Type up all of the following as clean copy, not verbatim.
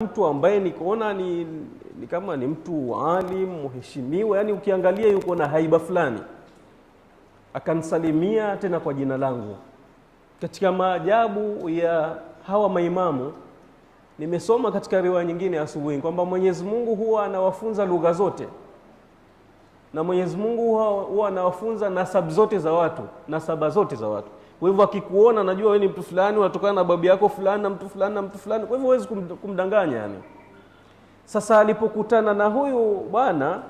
mtu ambaye nikaona ni kama ni mtu alim mheshimiwa, yani ukiangalia yuko na haiba fulani, akanisalimia tena kwa jina langu. Katika maajabu ya hawa maimamu, nimesoma katika riwaya nyingine asubuhi kwamba Mwenyezi Mungu huwa anawafunza lugha zote, na Mwenyezi Mungu huwa anawafunza nasaba zote za watu. Kwa hivyo akikuona najua wewe ni mtu fulani, unatokana na babu yako fulani na mtu fulani na mtu fulani, kwa hivyo huwezi kumdanganya yani. Sasa alipokutana na huyu bwana,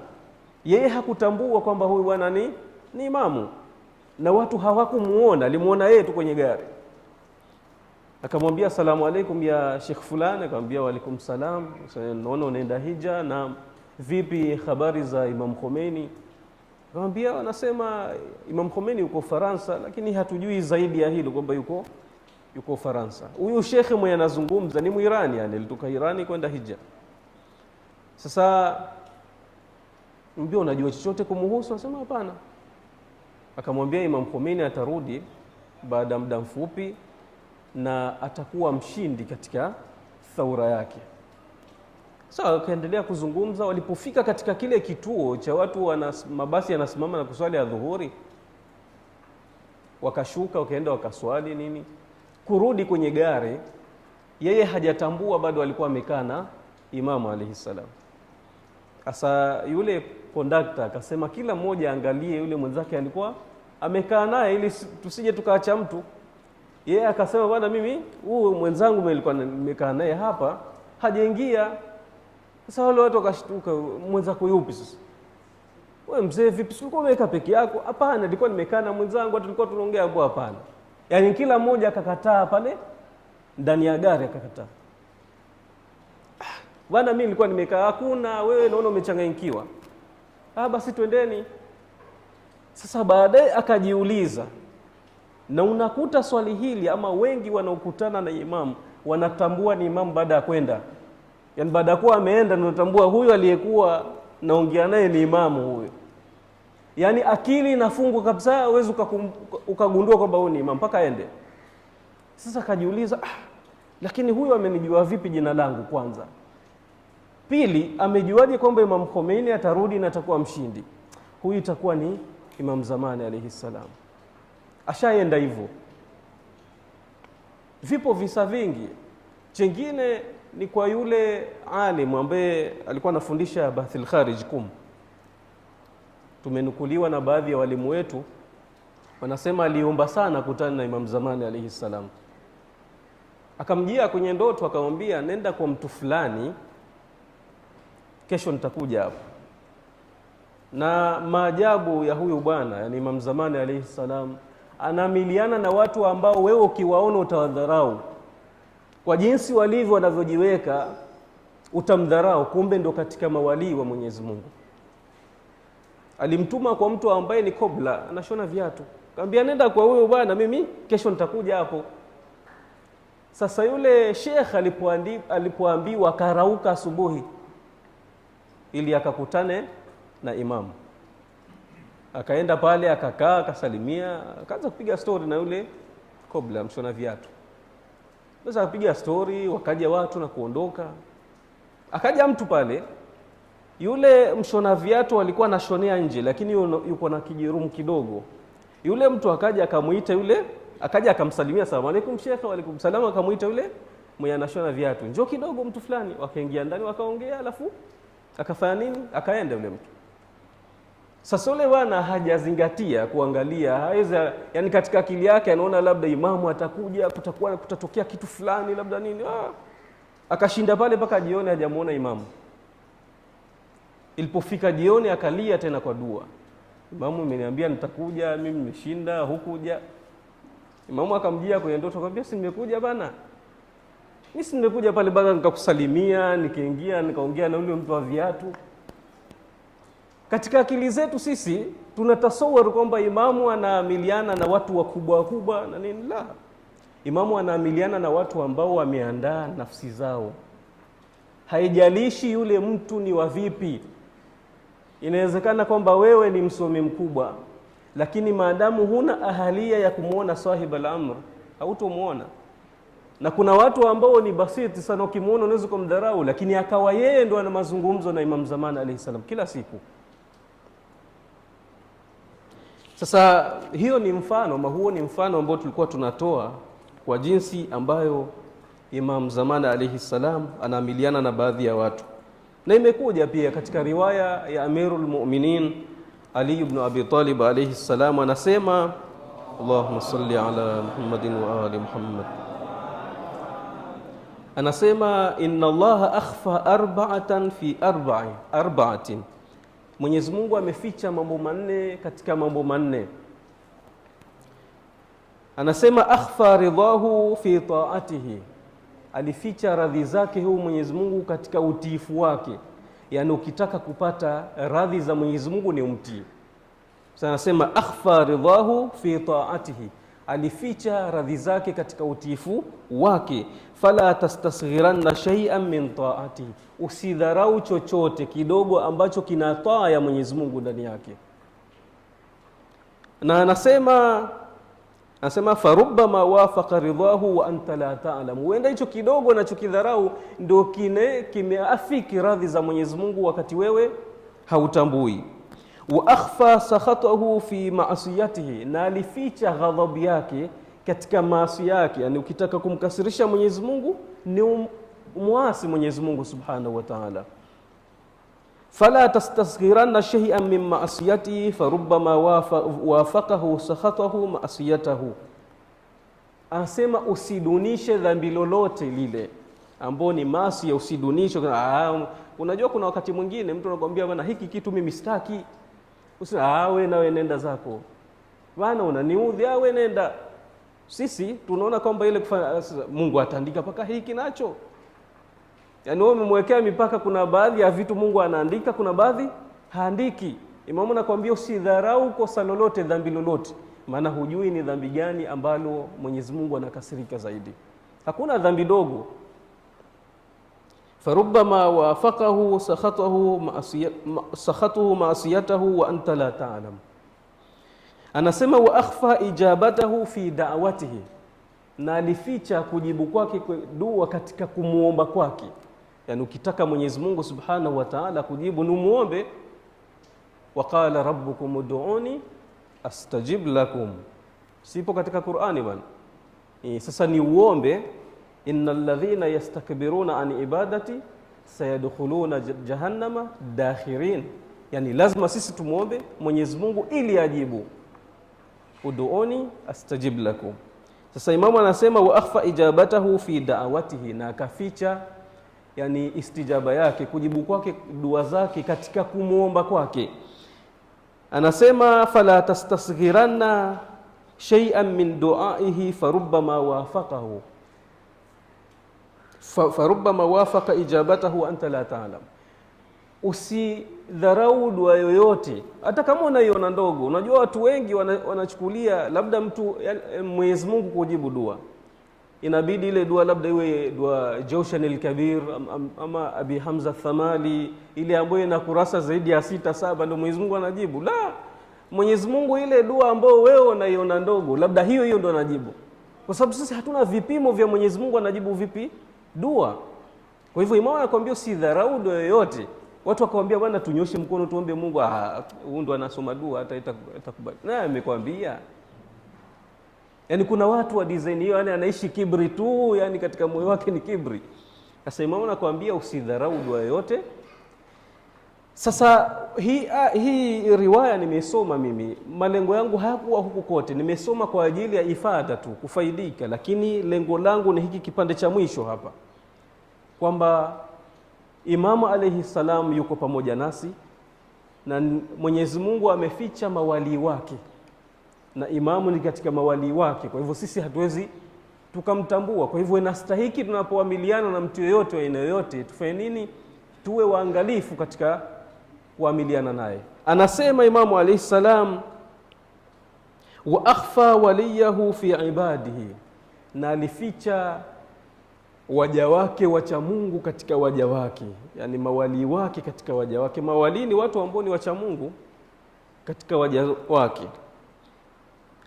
yeye hakutambua kwamba huyu bwana ni imamu, na watu hawakumuona, alimuona yeye tu kwenye gari. Akamwambia asalamu alaykum ya Sheikh fulani, akamwambia wa alaykum salam, naona unaenda hija, na vipi habari za Imam Khomeini? Akamwambia wanasema Imam Khomeini yuko Faransa, lakini hatujui zaidi ya hilo kwamba yuko Faransa. Huyu shekhe mwenye anazungumza ni Muirani, yani alitoka Irani kwenda hija. Sasa mbona unajua chochote kumhusu? Asema hapana. Akamwambia Imam Khomeini atarudi baada ya muda mfupi na atakuwa mshindi katika thaura yake. Sasa wakaendelea kuzungumza. Walipofika katika kile kituo cha watu mabasi yanasimama na kuswali ya dhuhuri, wakashuka wakaenda wakaswali nini, kurudi kwenye gari, yeye hajatambua bado alikuwa amekaa na Imamu alayhi salam. Sasa yule kondakta akasema kila mmoja angalie yule mwenzake alikuwa amekaa naye ili tusije tukaacha mtu. Yeye akasema bwana, mimi huyu mwenzangu nilikuwa nimekaa naye hapa hajaingia. Sasa wale watu wakashtuka, mwenzako yupi sasa? Wewe mzee vipi, ulikuwa umeweka peke yako? Hapana, nilikuwa nimekaa na mwenzangu, hata tulikuwa tunaongea hapo. Hapana. Yaani kila mmoja akakataa pale ndani ya gari, akakataa. Bwana mimi nilikuwa nimekaa. Hakuna, wewe naona umechanganyikiwa. Basi twendeni. Sasa baadaye akajiuliza, na unakuta swali hili ama wengi wanaokutana na imamu wanatambua ni imamu baada ya kwenda. Yaani baada ya kuwa ameenda ndio unatambua huyu aliyekuwa naongea naye ni imamu huyo. Yaani akili inafungwa kabisa, huwezi ukagundua kwamba huyu ni imamu mpaka aende. Sasa akajiuliza, lakini huyu amenijua vipi jina langu kwanza? Pili, amejuaje kwamba Imam Khomeini atarudi na atakuwa mshindi? Huyu itakuwa ni Imam Zamani alayhi salam. Ashaenda hivyo. Vipo visa vingi. Chengine ni kwa yule alim ambaye alikuwa anafundisha Bahthil Kharij tumenukuliwa na baadhi ya walimu wetu wanasema aliomba sana kutana na Imam Zamani alayhi salam. Akamjia kwenye ndoto akamwambia, nenda kwa mtu fulani, kesho nitakuja hapo. Na maajabu ya huyu bwana, yani Imam Zamani alayhi salam, anamiliana na watu ambao wewe ukiwaona utawadharau. Kwa jinsi walivyo wanavyojiweka utamdharau, kumbe ndo katika mawalii wa Mwenyezi Mungu. Alimtuma kwa mtu ambaye ni kobla, anashona viatu. Akamwambia nenda kwa huyo bwana, mimi kesho nitakuja hapo. Sasa yule sheikh alipoambiwa karauka asubuhi ili akakutane na imamu. Akaenda pale akakaa, akasalimia, akaanza kupiga story na yule kobla mshona viatu. Sasa akapiga story, wakaja watu na kuondoka. Akaja mtu pale, yule mshona viatu alikuwa anashonea nje, lakini yuko na kijirumu kidogo. Yule mtu akaja akamuita yule, akaja akamsalimia, asalamu alaykum sheikh. Wa alaykum salaam. Akamuita yule mwenye anashona viatu, njoo kidogo mtu fulani. Wakaingia ndani wakaongea, alafu akafanya nini? Akaenda yule mtu. Sasa yule bwana hajazingatia kuangalia, haiza, yani katika akili yake anaona labda imamu atakuja, kutatokea kitu fulani labda nini. Akashinda pale mpaka jioni hajamuona imamu. Ilipofika jioni akalia tena kwa dua, imamu ameniambia nitakuja, mimi nimeshinda, hukuja. Imamu akamjia kwenye ndoto akamwambia, si nimekuja bana. Mimi si nimekuja pale baada nikakusalimia, nikaingia nikaongea na yule mtu wa viatu. Katika akili zetu sisi tunatasawari kwamba imamu anaamiliana na watu wakubwa na nini. La, imamu anaamiliana na watu ambao wameandaa nafsi zao. Haijalishi yule mtu ni wa vipi. Inawezekana kwamba wewe ni msomi mkubwa, lakini maadamu huna ahalia ya kumuona sahib al-amr, hautomuona. Na kuna watu ambao ni basiti sana, ukimuona unaweza kumdharau, lakini akawa yeye ndo ana mazungumzo na Imam Zaman alayhi salam kila siku. Sasa hiyo ni mfano, huo ni mfano ambao tulikuwa tunatoa kwa jinsi ambayo Imam Zaman alayhi salam anaamiliana na baadhi ya watu. Na imekuja pia katika riwaya ya Amirul Mu'minin Ali ibn Abi Talib alayhi salam, anasema Allahumma salli ala Muhammadin wa ali Muhammad, anasema inna Allaha akhfa arba'atan fi arba'atin, Mwenyezi Mungu ameficha mambo manne katika mambo manne. Anasema akhfa ridahu fi ta'atihi, alificha radhi zake huyu Mwenyezi Mungu katika utiifu wake. Yani ukitaka kupata radhi za Mwenyezi Mungu ni umtii. Sasa anasema akhfa ridahu fi ta'atihi, alificha radhi zake katika utiifu wake. Fala tastasghiranna shay'an min ta'atihi, usidharau chochote kidogo ambacho kina taa ya Mwenyezi Mungu ndani yake. Na anasema farubbama wafaqa ridahu wa anta la ta'lam, huenda hicho kidogo nachokidharau ndio kimeafiki radhi za Mwenyezi Mungu wakati wewe hautambui. Wa akhfa sakhatahu fi ma'siyatihi, na alificha ghadhabu yake katika maasi yake. Yani ukitaka kumkasirisha Mwenyezi Mungu ni muasi Mwenyezi Mungu subhanahu wa ta'ala. Fala tastasghiranna shay'an min ma'siyatihi farubbama wafaqahu sakhatahu ma'siyatahu, anasema usidunishe dhambi lolote lile ambao ni maasi ya usidunishe. Unajua kuna wakati mwingine mtu anakuambia bwana, hiki kitu mimi sitaki, usina wewe nawe nenda zako bwana, unaniudhi, wewe nenda. Sisi tunaona kwamba ile kufanya Mungu ataandika paka hiki nacho. Yani wewe umemwekea mipaka, kuna baadhi ya vitu Mungu anaandika, kuna baadhi haandiki. Imamu anakuambia usidharau kosa lolote, dhambi lolote, maana hujui ni dhambi gani ambalo Mwenyezi Mungu anakasirika zaidi. Hakuna dhambi dogo. Farubbama wafaqahu sakhatuhu ma'siyatahu wa anta la ta'lam. Anasema wa akhfa ijabatahu fi da'watihi, na alificha kujibu kwake dua katika kumuomba kwake. Yani ukitaka Mwenyezi Mungu subhanahu wa ta'ala kujibu ni muombe. Wa qala rabbukum ud'uni astajib lakum, sipo katika Qur'ani bwana. Sasa ni uombe, innal ladhina yastakbiruna an ibadati sayadkhuluna jahannama dakhirin. Yani lazima sisi tumuombe Mwenyezi Mungu ili ajibu. Ud'uni astajib lakum. Sasa Imamu anasema wa akhfa ijabatahu fi da'watihi, na akaficha yani istijaba yake, kujibu kwake dua zake katika kumuomba kwake. Anasema fala tastasghiranna shay'an min du'aihi farubbama wafaqahu farubbama wafaqa ijabatahu anta la ta'lam. Usidharau dua yoyote hata kama unaiona ndogo. Unajua watu wengi wanachukulia labda mtu Mwenyezi Mungu kujibu dua, inabidi ile dua labda iwe dua Jawshan al-Kabir ama Abi Hamza Thamali, ile ambayo ina kurasa zaidi ya 6-7 ndio Mwenyezi Mungu anajibu. La, Mwenyezi Mungu ile dua ambayo wewe unaiona ndogo, labda hiyo ndio anajibu, kwa sababu sisi hatuna vipimo vya Mwenyezi Mungu anajibu vipi dua. Kwa hivyo Imam anakuambia usidharau dua yoyote. Watu wakamwambia bwana, tunyoshe mkono tuombe Mungu, huyu ndo anasoma dua hata itakubali. Na amekwambia, yani kuna watu wa design hiyo, yani anaishi kibri tu, yani katika moyo wake ni kibri. Sasa Imam anakuambia usidharau dua yote. Sasa hii riwaya nimesoma mimi, malengo yangu hayakuwa huku kote, nimesoma kwa ajili ya ifada tu, kufaidika, lakini lengo langu ni hiki kipande cha mwisho hapa, kwamba Imamu alayhi salam yuko pamoja nasi na Mwenyezi Mungu ameficha mawali wake, na Imamu ni katika mawali wake. Kwa hivyo sisi hatuwezi tukamtambua. Kwa hivyo inastahiki tunapoamiliana na mtu yeyote wa aina yoyote tufanye nini? Tuwe waangalifu katika kuamiliana naye. Anasema Imamu alayhi salam wa akhfa waliyahu fi ibadihi, na alificha waja wake wacha Mungu katika waja wake, yani mawali wake katika waja wake. Mawali ni watu ambao ni wacha Mungu katika waja wake.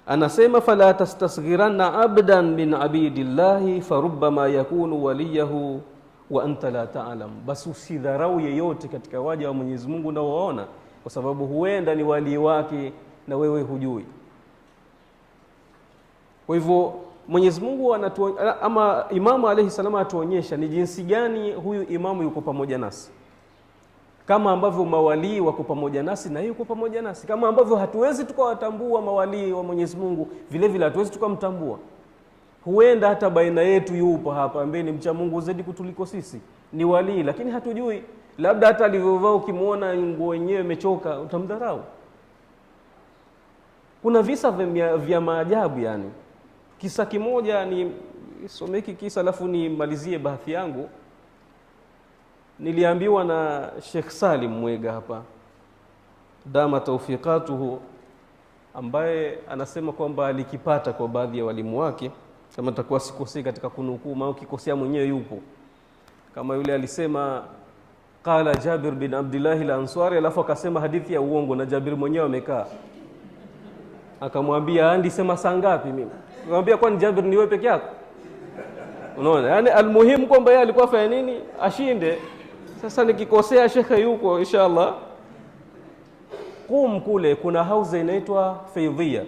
anasema fala tastasghiranna abdan min abidillahi farubbama yakunu waliyahu wa anta la ta'lam, basi usidharau yeyote katika waja wa Mwenyezi Mungu unaowaona, kwa sababu huenda ni wali wake na wewe hujui. Kwa hivyo Mwenyezi Mungu ama Imamu alayhi salama atuonyesha ni jinsi gani huyu imamu yuko pamoja nasi, kama ambavyo mawalii wako pamoja nasi na yuko pamoja nasi, kama ambavyo hatuwezi tukawatambua mawalii wa Mwenyezi Mungu, vile vile hatuwezi tukamtambua. Huenda hata baina yetu yupo hapa ambaye ni mcha Mungu zaidi kutuliko sisi, ni walii, lakini hatujui. Labda hata alivyovaa ukimwona nguo yenyewe imechoka utamdharau. Kuna visa vya maajabu yani. Kisa kimoja ni someki kisa alafu nimalizie bahati yangu. Niliambiwa na Sheikh Salim Mwega hapa, dama tawfiqatuhu, ambaye anasema kwamba alikipata kwa baadhi ya walimu wake, kama takuwa sikosei katika kunukuu, au kikosea mwenyewe yupo, kama yule alisema qala Jabir bin Abdullah al-Ansari, alafu akasema hadithi ya uongo na Jabir mwenyewe amekaa, akamwambia andi sema saa ngapi? Mimi nikamwambia kwani Jabir ni wewe peke yako? Unaona, yani almuhimu kwamba yeye alikuwa fanya nini ashinde. Sasa nikikosea shekhe yuko inshallah. Kule kuna house inaitwa Faidhia,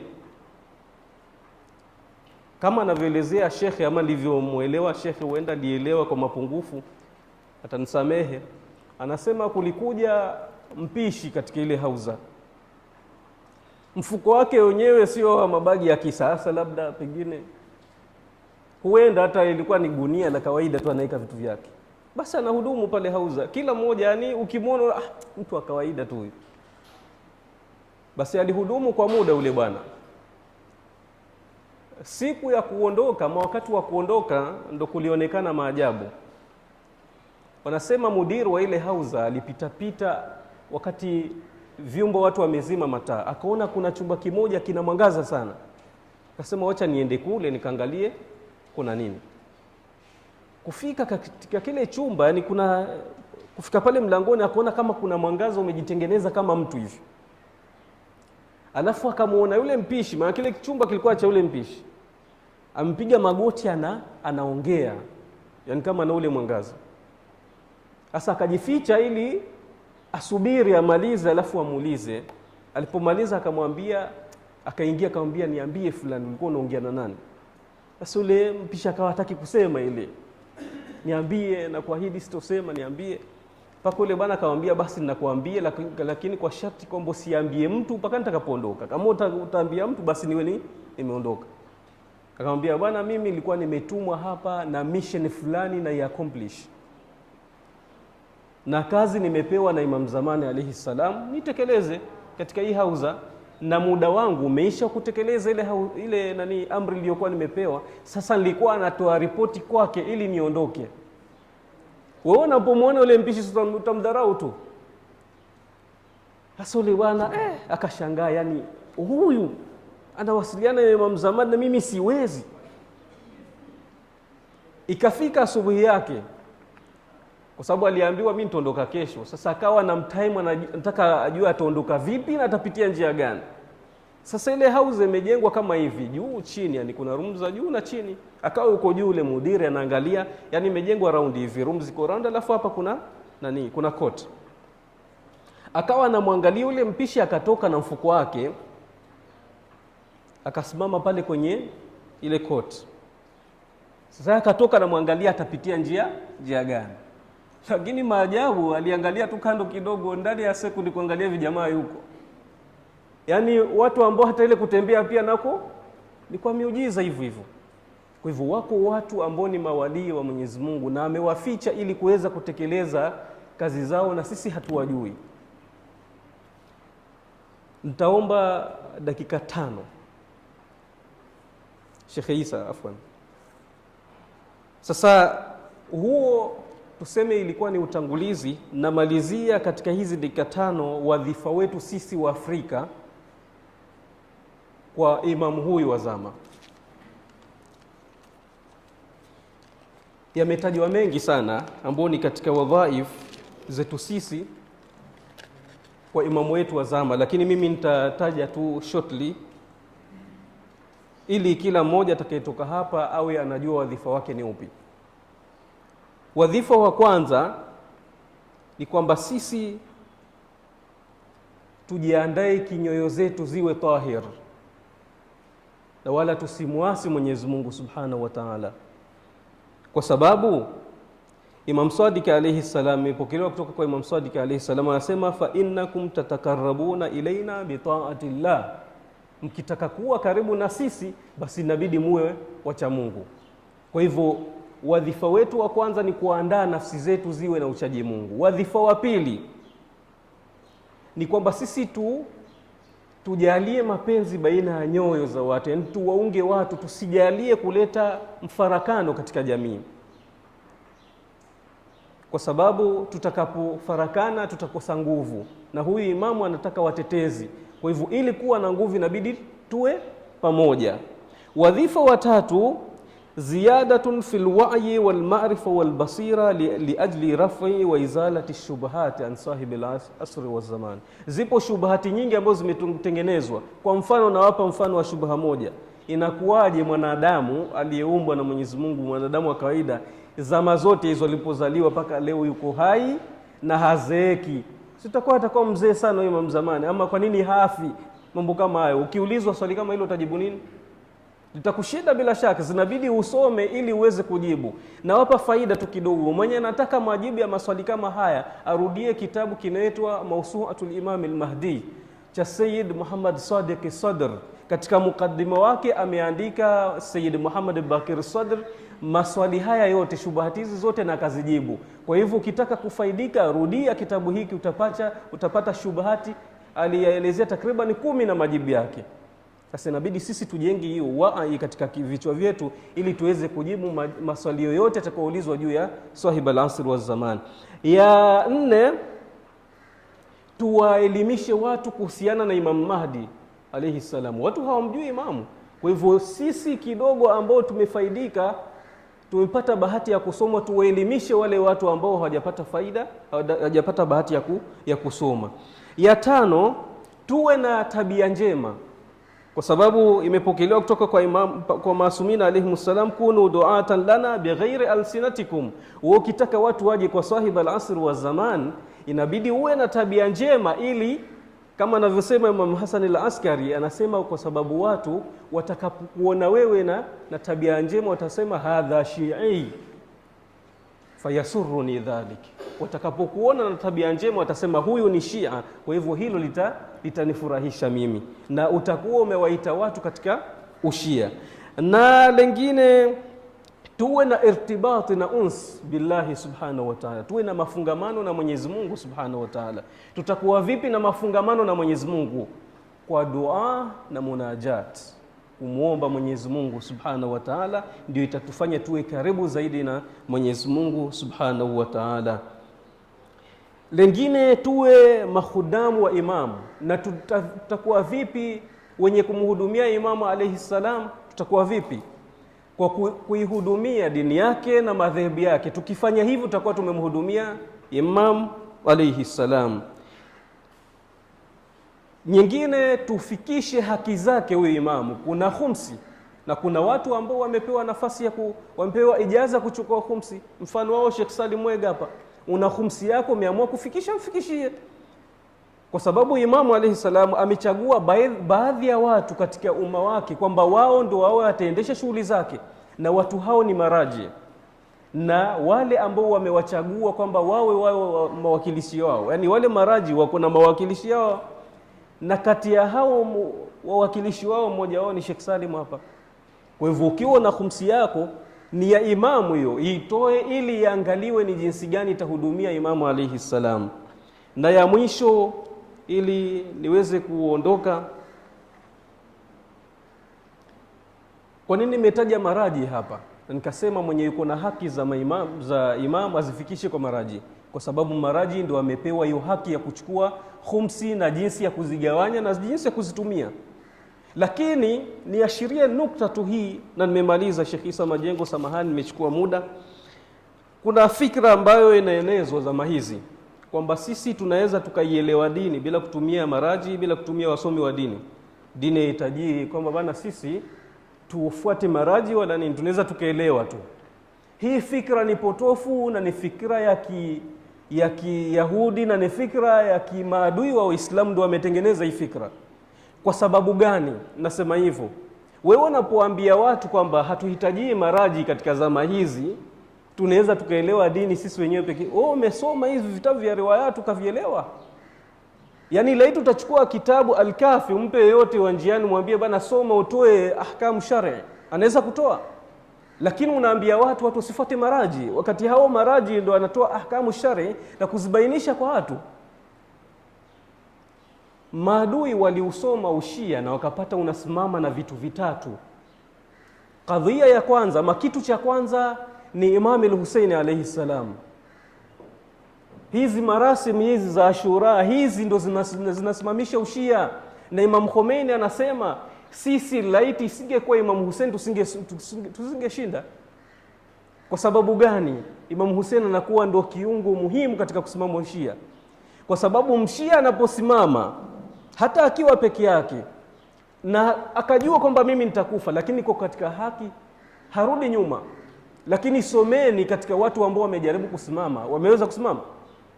kama anavyoelezea shekhe ama nilivyomuelewa shekhe, huenda alielewa kwa mapungufu, atanisamehe. Anasema kulikuja mpishi katika ile hauza, mfuko wake wenyewe sio mabagi ya kisasa, labda pengine huenda hata ilikuwa ni gunia la kawaida tu anaweka vitu vyake. Basi anahudumu pale hauza, kila mmoja yani ukimwona mtu wa kawaida tu huyu. Basi alihudumu kwa muda ule bwana. Siku ya kuondoka, wakati wa kuondoka ndo kulionekana maajabu. Wanasema mudiru wa ile hauza alipita wakati vyumba watu wamezima mataa, akaona kuna chumba kimoja kina mwangaza sana. Akasema wacha niende kule nikaangalie kuna nini. Kufika katika kile chumba, yani kufika pale mlangoni akaona kama kuna mwangaza umejitengeneza kama mtu hivi. Alafu akamuona yule mpishi, maana kile chumba kilikuwa cha yule mpishi, ampiga magoti anaongea, yani kama na ule mwangaza. Sasa akajificha ili asubiri amalize alafu amuulize. Alipomaliza akamwambia, akaingia akamwambia niambie fulani ulikuwa unaongea na nani? Sasa yule mpishi akawa hataki kusema ile. Niambie na kuahidi sitosema, niambie. Paka yule bwana akamwambia basi ninakuambia, lakini kwa sharti kwamba usiambie mtu mpaka nitakapoondoka. Kama utaambia mtu basi niwe nimeondoka. Akamwambia bwana, mimi nilikuwa nimetumwa hapa na mission fulani na i-accomplish. Na kazi nimepewa na Imam Zamani alayhi salam nitekeleze katika hii hauza, na muda wangu umeisha kutekeleza ile amri iliyokuwa nimepewa. Sasa nilikuwa natoa ripoti kwake ili niondoke. Wewe unapomwona yule mpishi utamdharau tu. Sasa yule bwana akashangaa, yani huyu anawasiliana na Imam Zamani na mimi siwezi. Ikafika asubuhi yake, kwa sababu aliambiwa mimi nitaondoka kesho. Sasa akawa na time anataka ajue ataondoka vipi na atapitia njia gani. Sasa ile house imejengwa kama hivi, juu chini, yani kuna rooms za juu na chini. Akawa yuko juu ule mudiri anaangalia, yani imejengwa round hivi, rooms ziko round, alafu hapa kuna court. Akawa anamwangalia ule mpishi, akatoka na mfuko wake, akasimama pale kwenye ile court. Sasa akatoka na mwangalia atapitia njia gani. Lakini maajabu, aliangalia tu kando kidogo, ndani ya sekundi kuangalia vijamaa yuko. Yani watu ambao hata ile kutembea pia nako ni kwa miujiza hivyo. Kwa hivyo wako watu ambao ni mawalii wa Mwenyezi Mungu na amewaficha ili kuweza kutekeleza kazi zao na sisi hatuwajui. Nitaomba dakika 5. Sheikh Isa afwan. Sasa huo tuseme ilikuwa ni utangulizi, na malizia katika hizi dakika 5 wadhifa wetu sisi wa Afrika kwa imamu huyu wa zama. Yametajwa mengi sana ambao ni katika wadhaif zetu sisi kwa imamu wetu wa zama, lakini mimi nitataja tu shortly ili kila mmoja atakayetoka hapa awe anajua wadhifa wake ni upi. Wadhifa wa kwanza ni kwamba sisi tujiandae kinyoyo zetu ziwe tahir, na wala tusimwasi Mwenyezi Mungu Subhanahu wa Ta'ala, kwa sababu Imam Sadiq alayhi salam, ipokelewa kutoka kwa Imam Sadiq alayhi salam, anasema fa innakum tatakarrabuna ilaina bi ta'atillah, mkitaka kuwa karibu na sisi basi inabidi muwe wacha Mungu. Kwa hivyo wadhifa wetu wa kwanza ni kuandaa nafsi zetu ziwe na uchaji Mungu. Wadhifa wa pili ni kwamba sisi tujalie mapenzi baina ya nyoyo za watu, yani tuwaunge watu, tusijalie kuleta mfarakano katika jamii, kwa sababu tutakapofarakana tutakosa nguvu, na huyu imamu anataka watetezi. Kwa hivyo ili kuwa na nguvu inabidi tuwe pamoja. Wadhifa wa tatu, ziyadatun fil wa'yi wal ma'rifa wal basira li ajli raf'i wa izalati shubahati an sahibi al-asri wa zaman. Zipo shubahati nyingi ambazo zimetengenezwa. Kwa mfano, nawapa mfano wa shubaha moja. Inakuwaje mwanadamu aliyeumbwa na Mwenyezi Mungu, mwanadamu wa kawaida, zama zote hizo alipozaliwa mpaka leo yuko hai na hazeeki? Atakuwa mzee sana huyo Imam zamani, ama kwa nini hafi? Mambo kama hayo, ukiulizwa swali kama hilo utajibu nini? Litakushinda bila shaka, zinabidi usome ili uweze kujibu. Na wapa faida tu kidogo, mwenye anataka majibu ya maswali kama haya arudie kitabu kinaitwa Mawsu'atul Imam al-Mahdi cha Sayyid Muhammad Sadiq Sadr. Katika mukaddima wake ameandika Sayyid Muhammad Bakir Sadr maswali haya yote, shubahati hizi zote, na akazijibu. Kwa hivyo ukitaka kufaidika, rudia kitabu hiki, utapata shubahati aliyaelezea takriban 10 na majibu yake. Sasa inabidi sisi tujenge hiyo wai katika vichwa vyetu ili tuweze kujibu maswali yoyote yatakayoulizwa juu ya sahib al-asr wa zaman. Ya 4, tuwaelimishe watu kuhusiana na Imam Mahdi alayhi salam. Watu hawamjui imamu. Kwa hivyo sisi kidogo ambao tumefaidika, tumepata bahati ya kusoma, tuwaelimishe wale watu ambao hawajapata faida, hawajapata bahati ya kusoma. Ya 5, tuwe na tabia njema, kwa sababu imepokelewa kutoka kwa maasumina alayhimus salam, kunu du'atan lana bighairi alsinatikum. Ukitaka watu waje kwa sahib al-asr wa zaman, inabidi uwe na tabia njema, ili kama anavyosema Imam Hassan al-Askari, anasema kwa sababu watu watakapokuona wewe na tabia njema watasema hadha shi'i fayasurruni dhalik. Watakapokuona na tabia njema watasema huyu ni Shia, kwa hivyo hilo litanifurahisha mimi, na utakuwa umewaita watu katika ushia. Na lengine, tuwe na irtibati na uns billahi subhanahu wa ta'ala, tuwe na mafungamano na Mwenyezi Mungu subhanahu wa ta'ala. Tutakuwa vipi na mafungamano na Mwenyezi Mungu? Kwa dua na munajat, kumwomba Mwenyezi Mungu subhanahu wa ta'ala, ndio itatufanya tuwe karibu zaidi na Mwenyezi Mungu subhanahu wa ta'ala. Lengine, tuwe mahudamu wa imamu. Na tutakuwa vipi wenye kumhudumia imamu alayhi salam? Tutakuwa vipi? Kwa kuihudumia dini yake na madhehebu yake. Tukifanya hivyo tutakuwa tumemhudumia imam alayhi salam. Nyingine, tufikishe haki zake huyu imamu. Kuna khumsi na kuna watu ambao wamepewa nafasi wamepewa ijaza kuchukua khumsi. Mfano wao Sheikh Salim Mwega hapa, una khumsi yako umeamua kufikisha, mfikishie. Kwa sababu imamu alayhi salam amechagua baadhi ya watu katika umma wake kwamba wao ndio wao wataendesha shughuli zake, na watu hao ni maraji, na wale ambao wamewachagua kwamba wawe mawakilishi wao, yani wale maraji wako na mawakilishi wao, na kati ya hao wawakilishi wao mmoja wao ni Sheikh Salim hapa. Kwa hivyo ukiwa na khumsi yako ni ya imamu, hiyo itoe ili iangaliwe ni jinsi gani itahudumia imamu alayhi salam. Na ya mwisho, ili niweze kuondoka, kwa nini nimetaja maraji hapa? Nikasema mwenye yuko na haki za imam azifikishe kwa maraji, kwa sababu maraji ndio wamepewa hiyo haki ya kuchukua khumsi na jinsi ya kuzigawanya na jinsi ya kuzitumia. Lakini niashirie nukta tu hii na nimemaliza. Sheikh Isa Majengo, samahani nimechukua muda. Kuna fikra ambayo inaenezwa zama hizi kwamba sisi tunaweza tukaielewa dini bila kutumia maraji, bila kutumia wasomi wa dini. Dini inahitaji kwamba bana sisi tufuate maraji wala nini, tunaweza tukaelewa tu. Hii fikra ni potofu na ni fikra ya Kiyahudi na ni fikra ya kimaadui wa Uislamu, ndio wametengeneza hii fikra. Kwa sababu gani nasema hivyo? Wewe unapoambia watu kwamba hatuhitaji maraji katika zama hizi, tunaweza tukaelewa dini sisi wenyewe pekee. Umesoma hizi vitabu vya riwaya tukavielewa. Yaani laiti utachukua kitabu Al-Kafi umpe yote wa njiani, mwambie bana soma utoe ahkamu shar'i, anaweza kutoa. Lakini unaambia watu wasifuate maraji, wakati hao maraji ndio wanatoa ahkamu shar'i na kuzibainisha kwa watu. Maadui waliusoma ushia na wakapata unasimama na vitu vitatu. Kadhia ya kwanza, kitu cha kwanza ni Imam Hussein alayhi salam. Hizi marasim hizi za Ashura hizi ndo zinasimamisha ushia, na Imam Khomeini anasema sisi laiti isingekuwa Imam Hussein tusingeshinda. Kwa sababu gani? Imam Hussein anakuwa ndo kiungo muhimu katika kusimama ushia, kwa sababu mshia anaposimama hata akiwa peke yake na akajua kwamba mimi nitakufa, lakini kwa katika haki harudi nyuma. Lakini someni katika watu ambao wamejaribu kusimama, wameweza kusimama,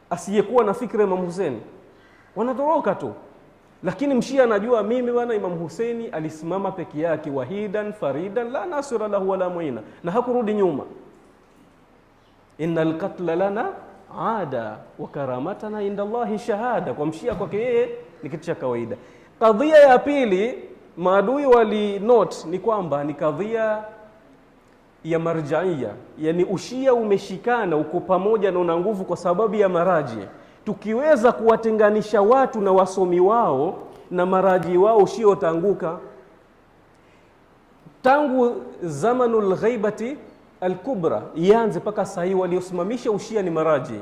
asiyekuwa na fikra Imam Hussein wanatoroka tu. Lakini mshia anajua mimi bwana Imam Hussein alisimama peke yake, wahidan faridan la nasira lahu wala muina, na hakurudi nyuma. Innal qatla lana ada wa karamatana inda Allahi shahada. Kwa mshia kwake yeye ni kitu cha kawaida. Kadhia ya pili maadui wali note ni kwamba ni kadhia ya marjaia, yani ushia umeshikana, uko pamoja na una nguvu kwa sababu ya maraji. Tukiweza kuwatenganisha watu na wasomi wao na maraji wao, ushia utanguka. Tangu zamanul ghaibati al-kubra ianze paka sahi, waliosimamisha ushia ni maraji,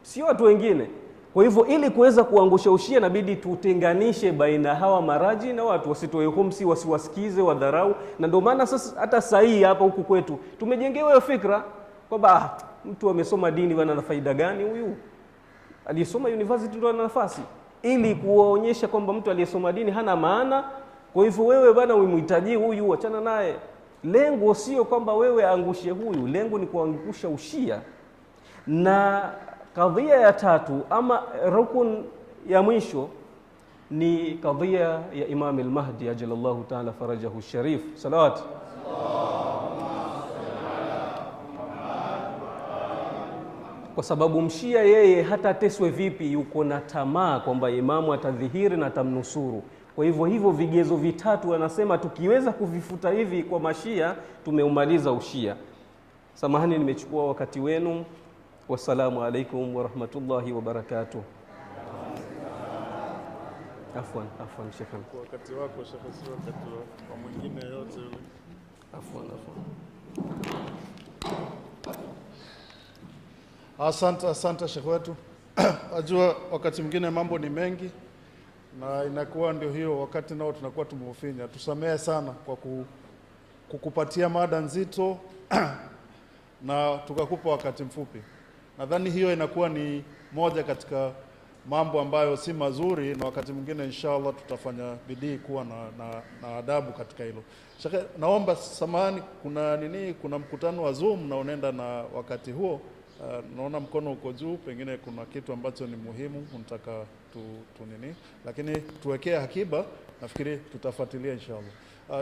sio watu wengine. Kwa hivyo ili kuweza kuangusha ushia inabidi tutenganishe baina hawa maraji na watu, wasitoe humsi, wasiwasikize, wadharau. Na ndio maana sasa hata sahi hapa huku kwetu tumejengewa hiyo fikra kwamba mtu amesoma dini bwana, ana faida gani huyu? Aliyesoma university ndio ana nafasi, ili kuonyesha kwamba mtu aliyesoma dini hana maana. Kwa hivyo wewe bwana umhitaji huyu, achana naye. Lengo sio kwamba wewe angushe huyu, lengo ni kuangusha ushia. Na kadhia ya tatu ama rukun ya mwisho ni kadhia ya Imam al-Mahdi ajalallahu ta'ala farajahu sharif. Salawat. Kwa sababu mshia yeye hata teswe vipi yuko na tamaa kwamba imamu atadhihiri na atamnusuru. Kwa hivyo vigezo vitatu anasema tukiweza kuvifuta hivi kwa mashia tumeumaliza ushia. Samahani nimechukua wakati wenu. Wassalamu alaikum wa rahmatullahi wa barakatuh. Afwan shekhan. Kwa wakati wako shekhan, sio wakati wa mwingine yote yule. Afwan. Asante shekhi wetu. Ajua wakati mwingine mambo ni mengi na inakuwa ndio hiyo wakati nao tunakuwa tumeufinya. Tusamehe sana kwa kukupatia mada nzito na tukakupa wakati mfupi. Nadhani hiyo inakuwa ni moja katika mambo ambayo si mazuri, na wakati mwingine inshallah tutafanya bidii kuwa na adabu katika hilo. Shekhi, naomba samahani, kuna mkutano wa Zoom na unaenda na wakati huo. Naona mkono uko juu, pengine kuna kitu ambacho ni muhimu unataka lakini tuwekee akiba, nafikiri tutafuatilia inshallah.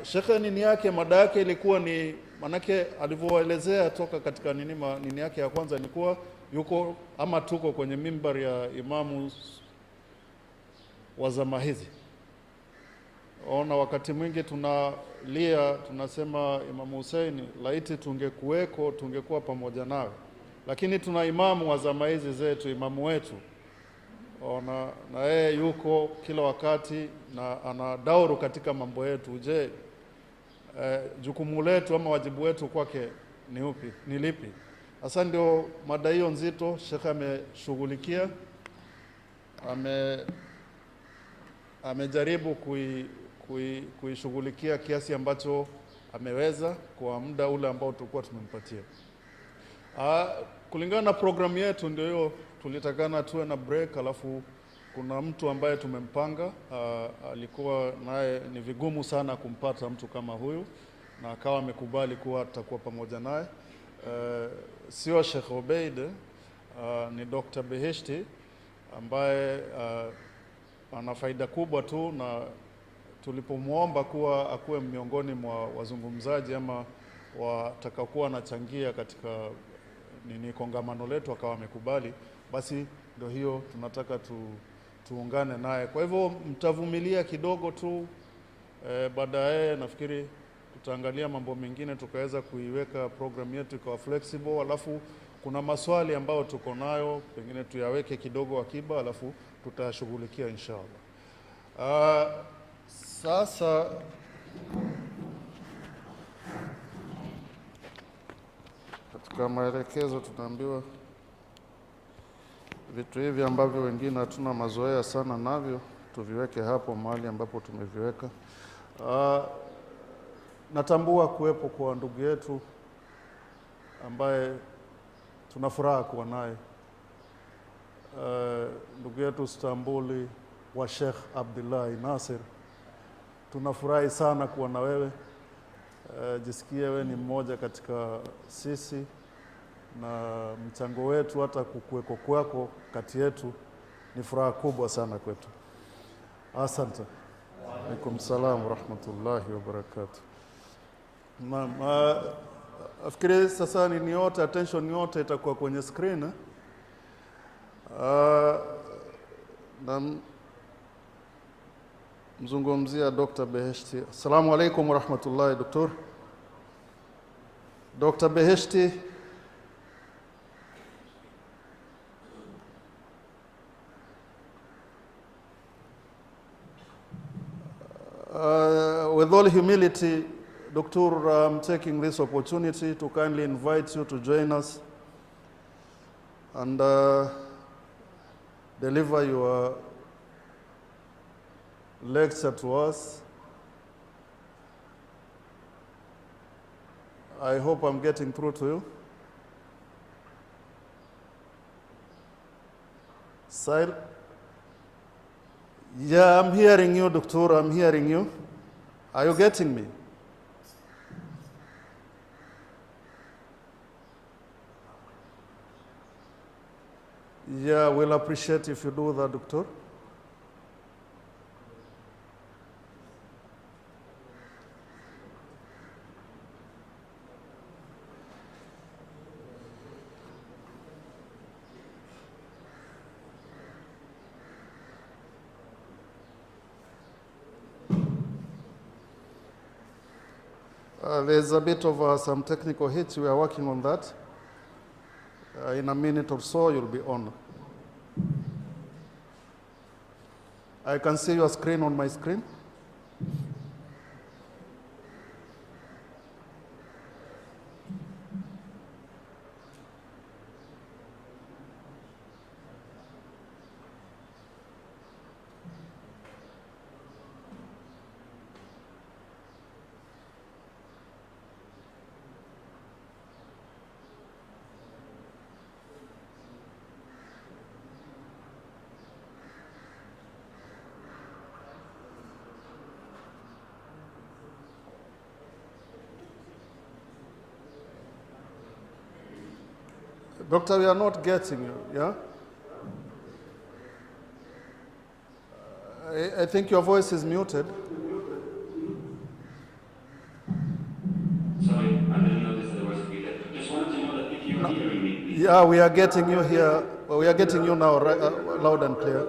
Shekhe, nini yake mada yake ilikuwa ni, manake alivyoelezea toka katika nini yake ya kwanza ilikuwa yuko ama tuko kwenye mimbar ya imamu wa zama hizi. Ona wakati mwingi tunalia, tunasema Imam Hussein laiti tungekuweko, tungekuwa pamoja nawe. Lakini tuna imamu wa zama hizi zetu, imamu wetu. Ona na yeye yuko kila wakati na ana dauru katika mambo yetu. Je, jukumu letu ama wajibu wetu kwake ni lipi? Sasa ndio mada hiyo nzito Sheikh ameshughulikia, amejaribu kuishughulikia kiasi ambacho ameweza kwa muda ule ambao tulikuwa tumempatia. Kulingana na programu yetu ndio hiyo tulitakana tuwe na break, alafu kuna mtu ambaye tumempanga, alikuwa naye ni vigumu sana kumpata mtu kama huyu, na akawa amekubali kuwa tutakuwa pamoja naye. Sio Sheikh Obeid, ni Dr. Beheshti ambaye ana faida kubwa tu, na tulipomwomba kuwa akuwe miongoni mwa wazungumzaji ama watakaokuwa anachangia katika kongamano letu, akawa amekubali. Basi ndio hiyo tunataka tuungane naye. Kwa hivyo mtavumilia kidogo tu, baadaye nafikiri tutaangalia mambo mengine tukaweza kuiweka program yetu ikawa flexible, alafu kuna maswali ambayo tuko nayo pengine tuyaweke kidogo akiba, alafu tutashughulikia inshallah. Sasa katika maelekezo tunaambiwa vitu hivi ambavyo wengine hatuna mazoea sana navyo tuviweke hapo mahali ambapo tumeviweka. Natambua kuwepo kwa ndugu yetu ambaye tuna furaha kuwa naye, ndugu yetu Istanbuli wa Sheikh Abdullah Nasir. Tunafurahi sana kuwa na wewe. Jisikie wewe ni mmoja katika sisi, na mchango wetu hata kukuweko kwako kati yetu ni furaha kubwa sana kwetu. Asante. Alaikum salam wa rahmatullahi wa barakatuh. Afikiri sasa ni yote, attention yote itakuwa kwenye screen. Na mzungumzia Dr. Beheshti. Assalamu alaikum wa rahmatullahi Dr. Dr. Beheshti with all humility, Doctor, I'm taking this opportunity to kindly invite you to join us and deliver your lecture to us. I hope I'm getting through to you. Sile? Yeah, I'm hearing you, Doctor. I'm hearing you. Are you getting me? Yeah, we'll appreciate if you do that, Doctor. There's a bit of some technical hits. We are working on that. In a minute or so, you'll be on. I can see your screen on my screen. Doctor, we are not getting you, yeah? I think your voice is muted. Sorry, I didn't notice the voice muted. Just wanted to know that if you're hearing me, please. Yeah, we are getting you here. Well, we are getting you now, right, loud and clear.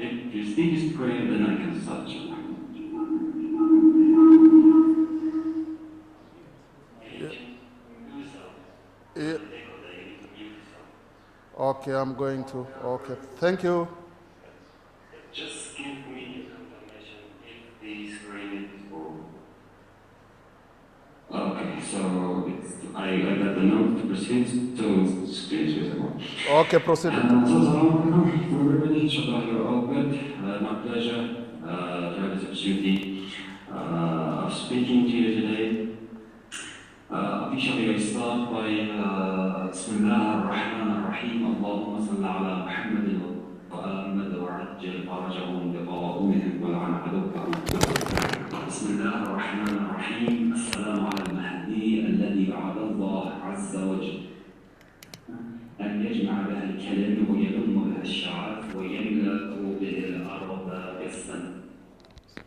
If you speak is Korean, then I can start. Yeah. Okay, I'm going to. Okay, thank you. Just give me a confirmation if the screen is full. Okay, so I got the note to proceed, so screen is visible. Okay, proceed. So, assalamu alaikum everybody, inshallah you're all good. My pleasure to have this opportunity of speaking to shall we start by Bismillah ar-Rahman ar-Rahim, Allahumma salli ala Muhammad wa Ahmad wa ajjal farajahum bi ta'awumihim wa la'an adubbahum. Bismillah ar-Rahman ar-Rahim, Assalamu ala al-Mahdi alladhi ba'ada Allah azza wa jalla أن يجمع بها الكلم ويلم بها الشعاف ويملأ به الأرض بالسن.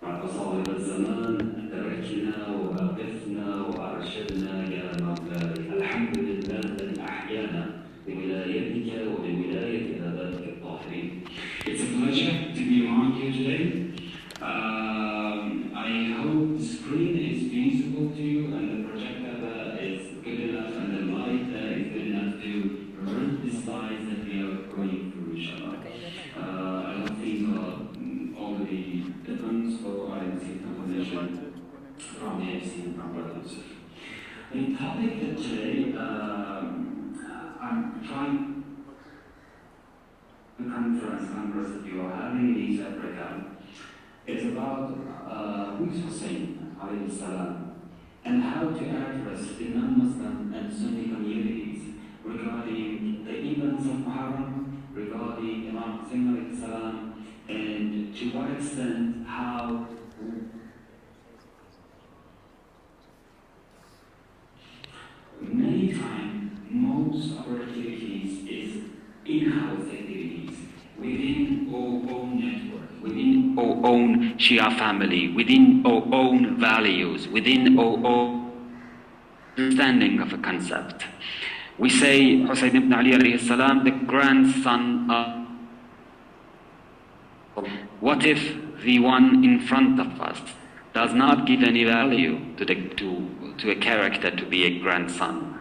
مع تصاوب الزمان تركنا وأوقفنا وأرشدنا يا مولاي. الحمد لله الذي أحيانا بولايتك وبولاية آبائك الطاهرين. It's a pleasure to be among you today. I hope the screen is visible to you and the projector is good enough and the light is good enough to run the slides that we are going through, inshallah. I don't think all the buttons, so I received confirmation from the MC and from brothers. The topic that today I'm trying the conference that you are having in East Africa is about who is Hussein alayhi salam and how to address the non-Muslim and Sunni communities regarding the events of Muharram, regarding Imam Hussein alayhi salam, and to what extent how many times most of our activities is in-house activities within our own network, within our own Shia family, within our own values, within our own understanding of a concept. We say Hussein ibn Ali alayhi salam, the grandson of. What if the one in front of us does not give any value to a character to be a grandson?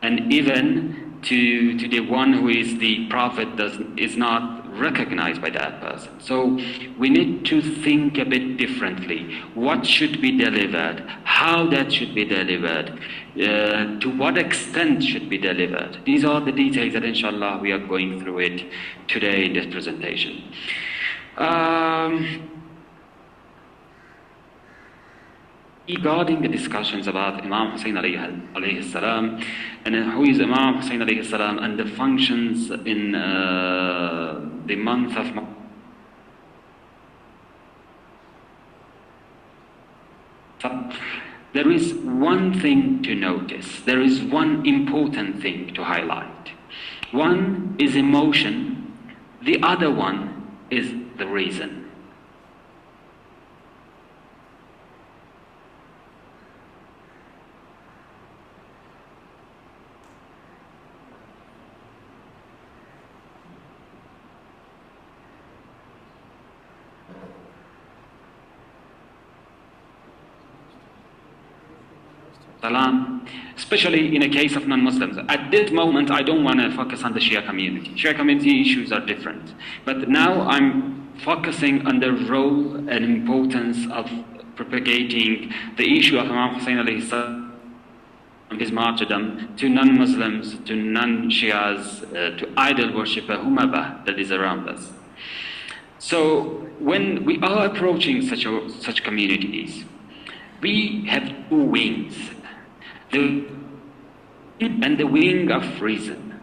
And even to the one who is the prophet is not recognized by that person. So we need to think a bit differently. What should be delivered? How that should be delivered? To what extent should be delivered? These are the details that inshallah we are going through it today in this presentation. Regarding the discussions about Imam Hussein alayhi salam and who is Imam Hussein alayhi salam and the functions in the month of there is one thing to notice, there is one important thing to highlight. One is emotion, the other one is the reason. Salam, especially in a case of non-Muslims. At this moment, I don't want to focus on the Shia community. Shia community issues are different. But now I'm focusing on the role and importance of propagating the issue of Imam Hussein alayhi salam, his martyrdom, to non-Muslims, to non-Shias, to idol worshipper, whomever that is around us. So when we are approaching such communities, we have two wings. The wing of reason.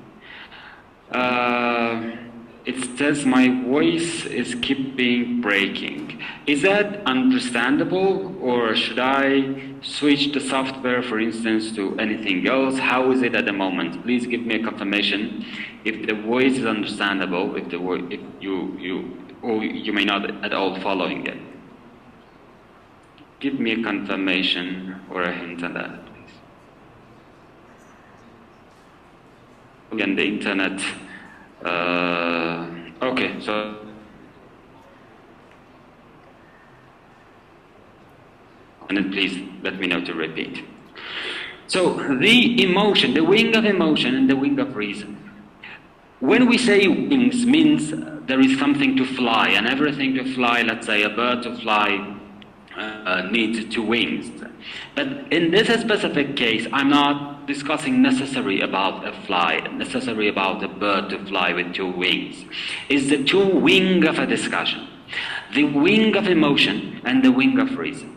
It says my voice is keeping breaking. Is that understandable, or should I switch the software, for instance, to anything else? How is it at the moment? Please give me a confirmation if the voice is understandable, if you may not at all following it. Give me a confirmation or a hint on that. Again, the internet. Okay, so and then please let me know to repeat. So the emotion, the wing of emotion and the wing of reason. When we say wings, means there is something to fly, and everything to fly, let's say a bird to fly, needs two wings. But in this specific case, I'm not discussing necessary about a fly, necessary about a bird to fly with two wings. It's the two wing of a discussion. The wing of emotion and the wing of reason.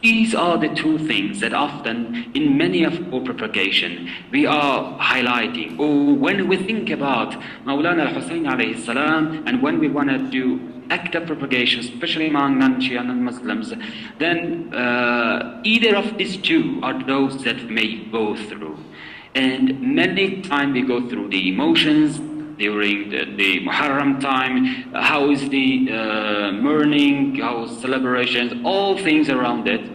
These are the two things that often in many of our propagation we are highlighting. Or when we think about Mawlana al-Hussein alayhi salam, and when we want to do active propagation, especially among non-Shia and non-Muslims, then either of these two are those that may go through. And many times we go through the emotions during the Muharram time, how is the mourning, how is celebrations, all things around it.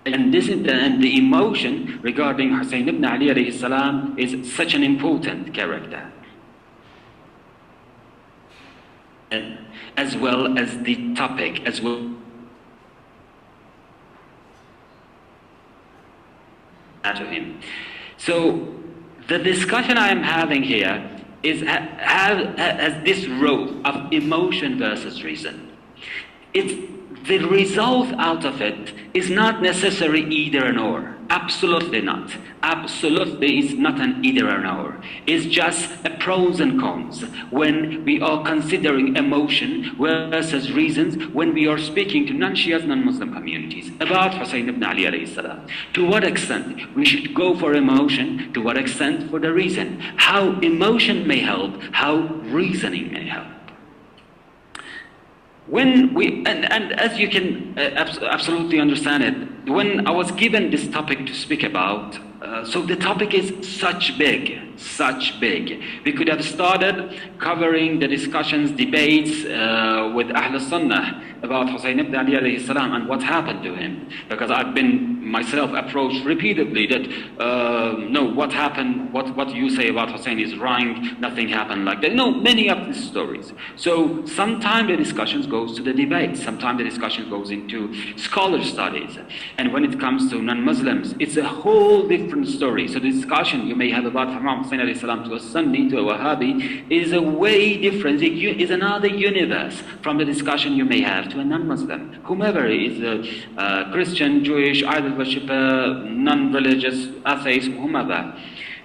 And this is the emotion regarding Hussein ibn Ali alayhi salam is such an important character. And as well as the topic, as well to him. So the discussion I am having here has this role of emotion versus reason. The result out of it is not necessarily either and or. Absolutely not. Absolutely is not an either and or. It's just a pros and cons when we are considering emotion versus reasons when we are speaking to non-Shia, non-Muslim communities about Hussein ibn Ali alayhi salam. To what extent we should go for emotion, to what extent for the reason. How emotion may help, how reasoning may help. When we, and as you can absolutely understand it, when I was given this topic to speak about, so the topic is such big. We could have started covering the discussions, debates with Ahl Sunnah about Hussein ibn Ali alayhi salam and what happened to him. Because I've been myself approached repeatedly that, no, what happened, what you say about Hussein is wrong, nothing happened like that. No, many of these stories. So sometimes the discussions goes to the debate, sometimes the discussion goes into scholar studies. And when it comes to non-Muslims, it's a whole different story. So the discussion you may have about Imam Hussein alayhi salam to a Sunni, to a Wahhabi, is a way different, is another universe from the discussion you may have to a non-Muslim. Whomever is a Christian, Jewish, idol worshipper, non-religious, atheist, whomever.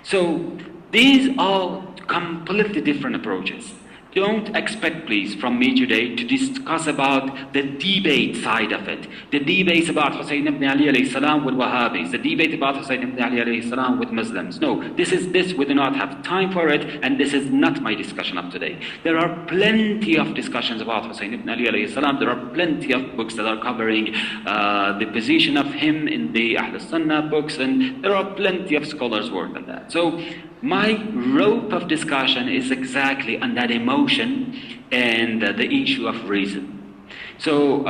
So these are completely different approaches. Don't expect, please, from me today to discuss about the debate side of it. The debates about Hussein ibn Ali alayhi salam with Wahhabis, the debate about Hussein ibn Ali alayhi salam with Muslims. No, this we do not have time for it, and this is not my discussion of today. There are plenty of discussions about Hussein ibn Ali alayhi salam. There are plenty of books that are covering the position of him in the Ahl Sunnah books, and there are plenty of scholars work on that. So my rope of discussion is exactly on that emotion and the issue of reason. So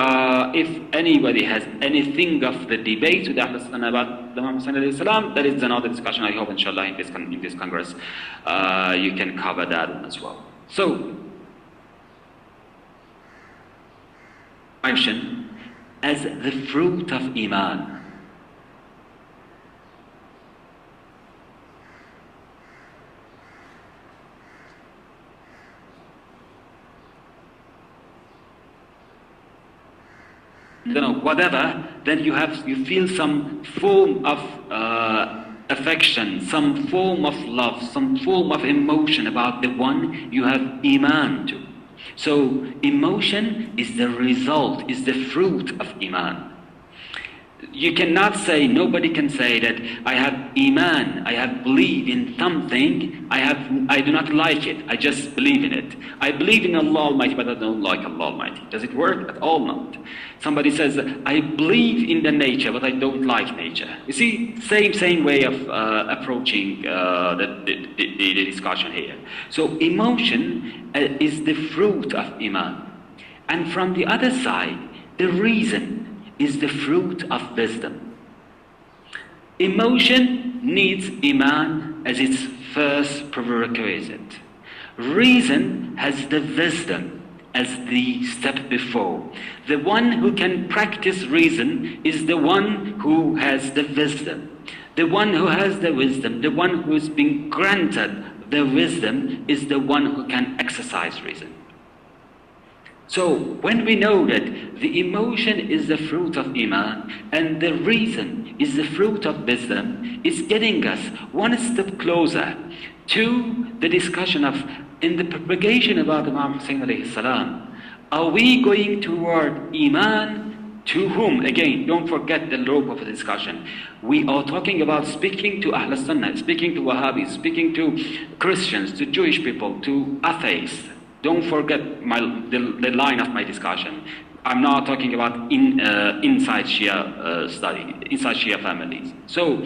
if anybody has anything of the debate with Ahl Sunnah about the Imam Hussein alayhi salam, that is another discussion. I hope inshallah in this Congress you can cover that as well. So emotion as the fruit of Iman. Whatever, then you feel some form of affection, some form of love, some form of emotion about the one you have Iman to. So emotion is the result, is the fruit of Iman. You cannot say, nobody can say that I have Iman, I have believed in something, I do not like it, I just believe in it. I believe in Allah Almighty, but I don't like Allah Almighty. Does it work? At all not. Somebody says, I believe in the nature, but I don't like nature. You see, same way of approaching the discussion here. So emotion is the fruit of Iman. And from the other side, the reason is the fruit of wisdom. Emotion needs Iman as its first prerequisite. Reason has the wisdom as the step before. The one who can practice reason is the one who has the wisdom. The one who has the wisdom, the one who has been granted the wisdom, is the one who can exercise reason. So when we know that the emotion is the fruit of Iman and the reason is the fruit of wisdom, it's getting us one step closer to the discussion of, in the propagation about Imam Hussein alayhi salam, Are we going toward Iman? To whom? Again, don't forget the lobe of the discussion. We are talking about speaking to Ahl Sunnah, speaking to Wahhabis, speaking to Christians, to Jewish people, to atheists. Don't forget the line of my discussion. I'm not talking about inside Shia study, inside Shia families. So,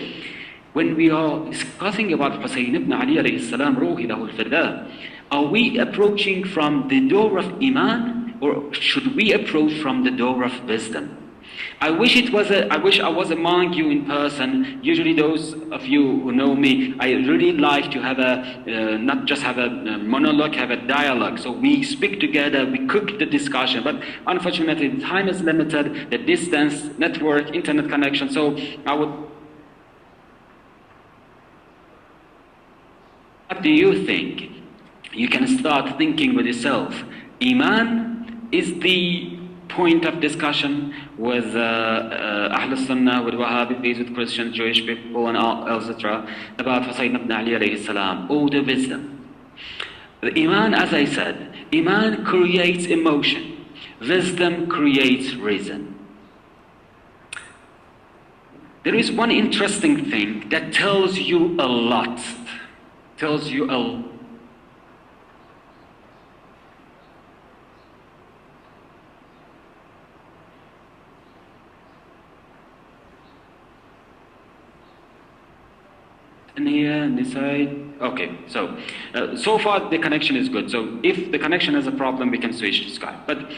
when we are discussing about Hussein ibn Ali alayhi salam, ruhi lahu al-fida, are we approaching from the door of Iman? Or should we approach from the door of wisdom? I wish I was among you in person. Usually those of you who know me, I really like to have not just have a monologue, have a dialogue. So we speak together, we cook the discussion. But unfortunately, the time is limited, the distance, network, internet connection. So I would... What do you think? You can start thinking with yourself. Iman is the point of discussion with Ahl Sunnah, with Wahhabis, with Christians, Jewish people, and etc. about Hussein ibn Ali alayhi salam, all the wisdom. The Iman, as I said, Iman creates emotion, wisdom creates reason. There is one interesting thing that tells you a lot, tells you a lot. Here on this side. Okay, so so far the connection is good. So if the connection has a problem, we can switch to Skype. But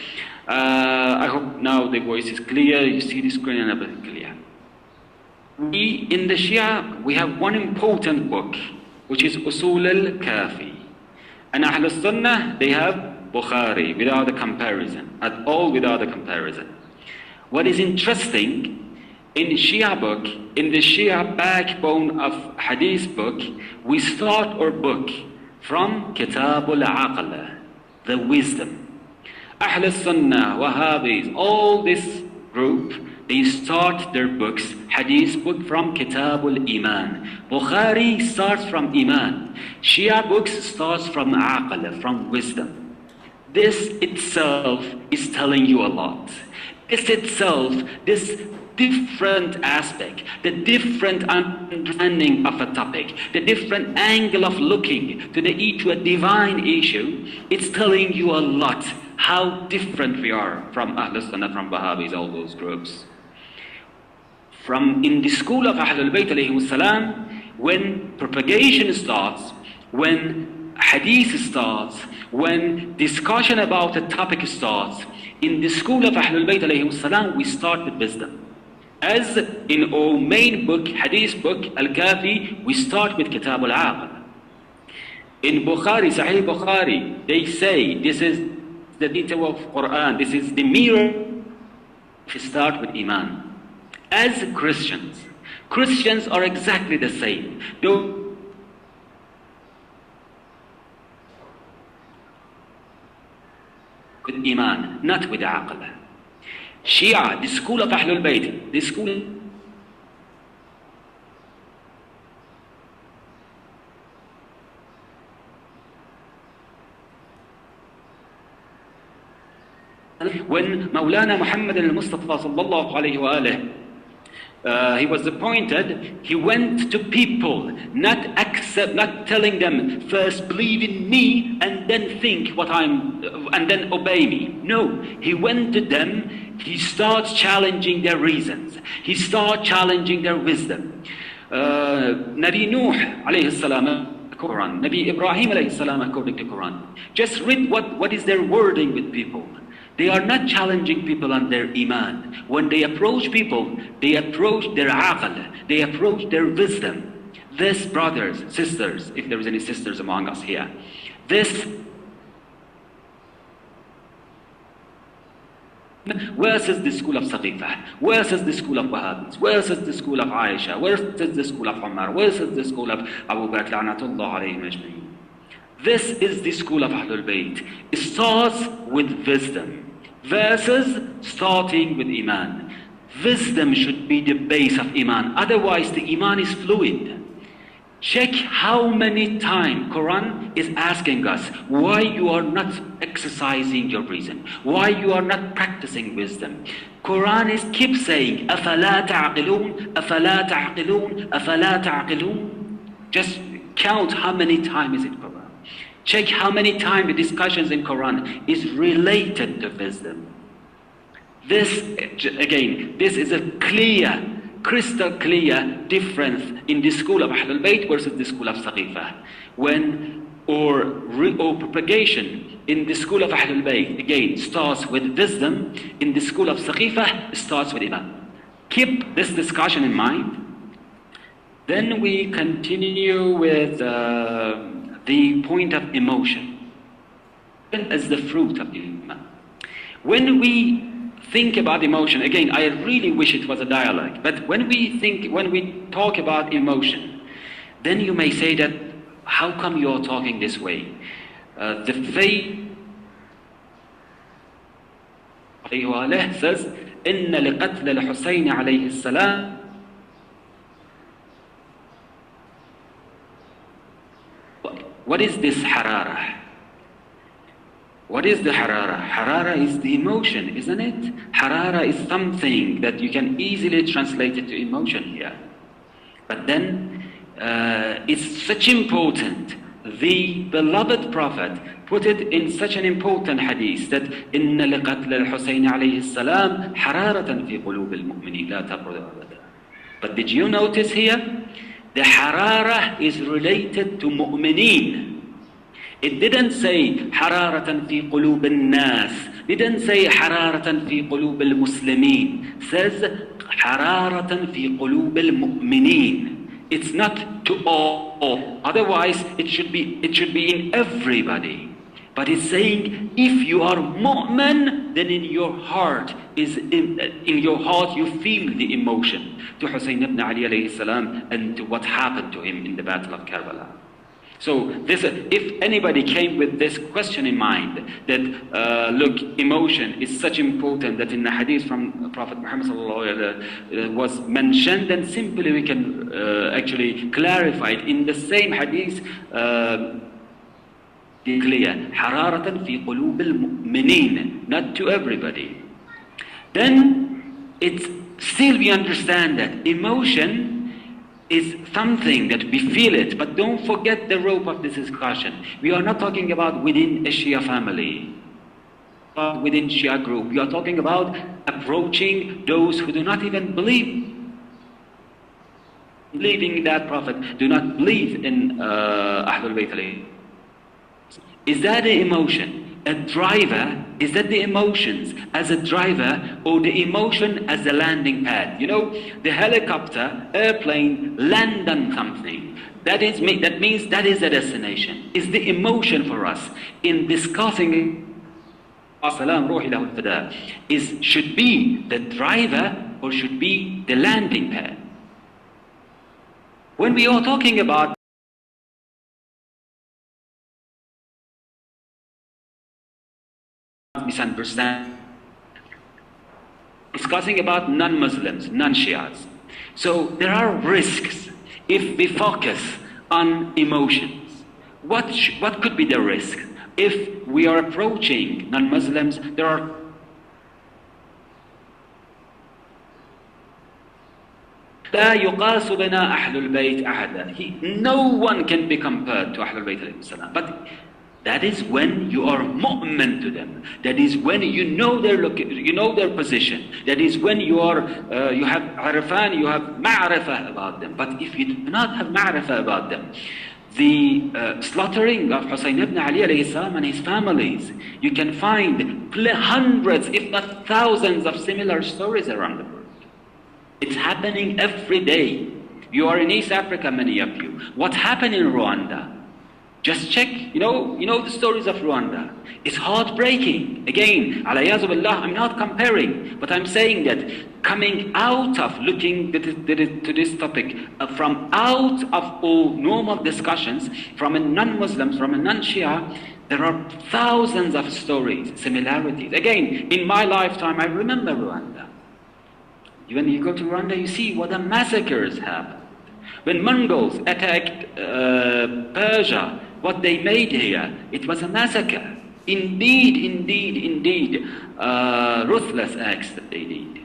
I hope now the voice is clear. You see the screen and everything clear. We in the Shia we have one important book, which is Usul al-Kafi, and Ahl Sunnah they have Bukhari without a comparison, at all without a comparison. What is interesting? In Shia book, in the Shia backbone of Hadith book, we start our book from Kitabul Aql, the wisdom. Ahl Sunnah, Wahhabis, all this group, they start their books, Hadith book from Kitabul Iman. Bukhari starts from Iman. Shia books starts from Aql, from wisdom. This itself is telling you a lot. This itself, this different aspect, the different understanding of a topic, the different angle of looking to a divine issue, it's telling you a lot how different we are from Ahl Sunnah, from Wahhabis, all those groups. From in the school of Ahlul Bayt alayhi salam, when propagation starts, when hadith starts, when discussion about a topic starts, in the school of Ahlul Bayt alayhi salam, we start with wisdom. As in our main book, Hadith book, Al-Kafi, we start with Kitab al-Aql. In Bukhari, Sahih Bukhari, they say this is the detail of Quran, this is the mirror. We start with Iman. As Christians are exactly the same. With Iman, not with Aql. Shia, the school of Ahlul Bayt, the school when Mawlana Muhammad al-Mustafa sallallahu alayhi wa alihi, he was appointed, he went to people, not telling them, first believe in me and then think and then obey me. No, he went to them, he starts challenging their reasons, he starts challenging their wisdom. Nabi Nuh alayhi salam, Quran, Nabi Ibrahim alayhi salam according to Quran. Just read what is their wording with people. They are not challenging people on their Iman. When they approach people, they approach their aql, they approach their wisdom. This, brothers, sisters, if there is any sisters among us here, this versus the school of Saqifa, versus the school of Wahhabis, versus the school of Aisha, versus the school of Umar, versus the school of Abu Bakr la'natullah alayhim ajma'in. This is the school of Ahlul Bayt. It starts with wisdom versus starting with Iman. Wisdom should be the base of Iman. Otherwise, the Iman is fluid. Check how many times Quran is asking us why you are not exercising your reason, why you are not practicing wisdom. Quran is keep saying, أَفَلَا تَعْقِلُونَ أَفَلَا تَعْقِلُونَ أَفَلَا تَعْقِلُونَ. Just count how many times is it Quran. Check how many times the discussions in Quran is related to wisdom. This, again, this is a clear, crystal clear difference in the school of Ahlul Bayt versus the school of Saqifah. Or propagation in the school of Ahlul Bayt, again, starts with wisdom. In the school of Saqifah, starts with Imam. Keep this discussion in mind. Then we continue with the point of emotion as the fruit of Imam. When we think about emotion, again, I really wish it was a dialogue, but when we talk about emotion, then you may say that, how come you're talking this way? The faith says, إِنَّ لِقَتْلَ الْحُسَيْنِ عَلَيْهِ السَّلَامِ. What is this harara? What is the harara? Harara is the emotion, isn't it? Harara is something that you can easily translate it to emotion here. But then it's such important. The beloved Prophet put it in such an important hadith that إِنَّ لِقَتْلَ الْحُسَيْنِ عَلَيْهِ السَّلَامِ حَرَارَةً فِي قُلُوبِ الْمُؤْمِنِينَ لَا تَبْرُدُ أَبَدًا. But did you notice here? The harara is related to mu'mineen. It didn't say حرارة في قلوب الناس. Didn't say حرارة في قلوب المسلمين. Says حرارة في قلوب المؤمنين. It's not to all. Otherwise, it should be in everybody. But it's saying, if you are mu'min, then in your heart you feel the emotion to Hussein ibn Ali alayhi salam and to what happened to him in the Battle of Karbala. So this, if anybody came with this question in mind, that look, emotion is such important that in the hadith from Prophet Muhammad sallallahu alaihi wasallam was mentioned, then simply we can actually clarify it in the same hadith. Clear, حرارة في قلوب المؤمنين, not to everybody. Then it's still we understand that emotion is something that we feel it, but don't forget the rope of this discussion. We are not talking about within a Shia family, within Shia group. We are talking about approaching those who do not even believe in that Prophet, do not believe in Ahlul Bayt alayhi. Is that the emotion? A driver, is that the emotions as a driver or the emotion as a landing pad? You know, the helicopter, airplane land on something. That means that is a destination. Is the emotion for us in discussing should be the driver or should be the landing pad? When we are talking about misunderstand, discussing about non-Muslims, non-Shias. So there are risks if we focus on emotions. What could be the risk? If we are approaching non-Muslims, there are لا يقاس بنا أهل البيت أحدا. No one can be compared to Ahlul Bayt alayhi salam. But that is when you are mu'min to them. That is when you know their position. That is when you have arifan, you have ma'rifah about them. But if you do not have ma'rifah about them, the slaughtering of Hussein ibn Ali alayhi salam and his families, you can find hundreds, if not thousands of similar stories around the world. It's happening every day. You are in East Africa, many of you. What happened in Rwanda? Just check, you know the stories of Rwanda. It's heartbreaking. Again, alayazu billah, I'm not comparing, but I'm saying that coming out of looking to this topic, from out of all normal discussions, from a non-Muslim, from a non-Shia, there are thousands of stories, similarities. Again, in my lifetime, I remember Rwanda. When you go to Rwanda, you see what the massacres happen. When Mongols attacked Persia, what they made here, it was a massacre. Indeed, ruthless acts that they did.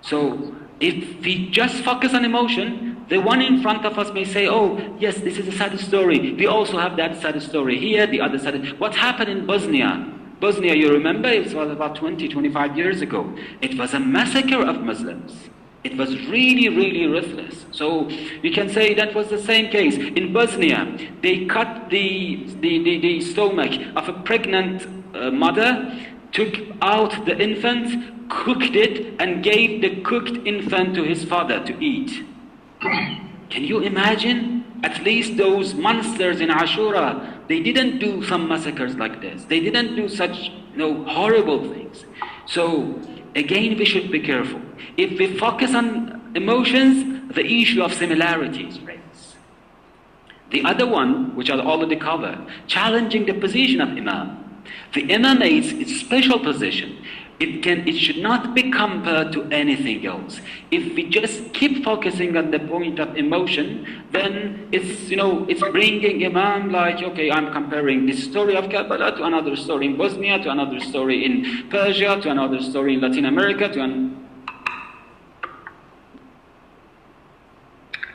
So if we just focus on emotion, the one in front of us may say, oh, yes, this is a sad story. We also have that sad story here, the other sad. What happened in Bosnia? Bosnia, you remember, it was about 20, 25 years ago. It was a massacre of Muslims. It was really ruthless. So you can say that was the same case. In Bosnia, they cut the stomach of a pregnant mother, took out the infant, cooked it, and gave the cooked infant to his father to eat. Can you imagine? At least those monsters in Ashura, they didn't do some massacres like this. They didn't do such horrible things. So again, we should be careful. If we focus on emotions, the issue of similarities raised. The other one, which I'll already covered, challenging the position of Imam. The Imam is a special position. It should not be compared to anything else. If we just keep focusing on the point of emotion, then it's bringing Imam like, okay, I'm comparing this story of Karbala to another story in Bosnia, to another story in Persia, to another story in Latin America,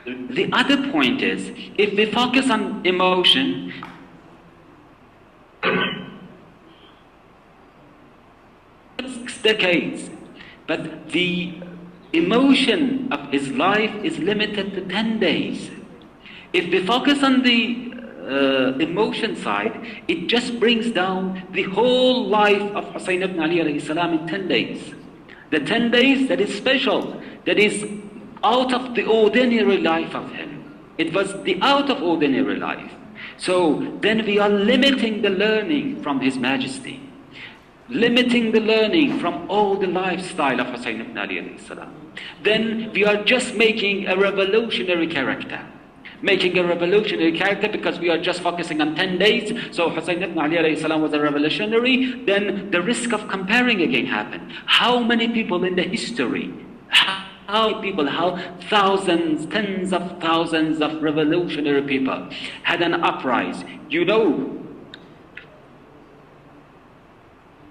The other point is, if we focus on emotion, decades, but the emotion of his life is limited to 10 days. If we focus on the emotion side, it just brings down the whole life of Hussein ibn Ali alayhi salam in 10 days. The 10 days that is special, that is out of the ordinary life of him. It was the out of ordinary life. So then we are limiting the learning from His Majesty, limiting the learning from all the lifestyle of Hussein ibn Ali alayhi salam. Then we are just making a revolutionary character. Because we are just focusing on 10 days. So Hussein ibn Ali alayhi salam was a revolutionary. Then the risk of comparing again happened. How many people in the history, how thousands, tens of thousands of revolutionary people had an uprising?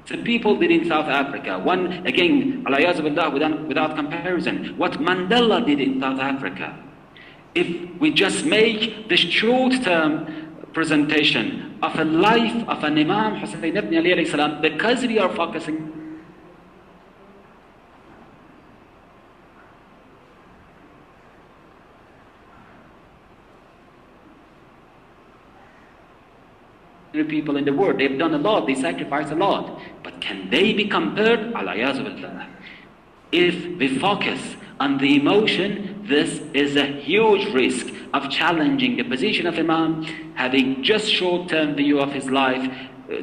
The people did in South Africa. One, again, without comparison, what Mandela did in South Africa. If we just make the short-term presentation of a life of an Imam Hussein ibn Ali alayhi salam, because we are focusing people in the world, they've done a lot, they sacrificed a lot, but can they be compared? If we focus on the emotion, this is a huge risk of challenging the position of Imam, having just short-term view of his life,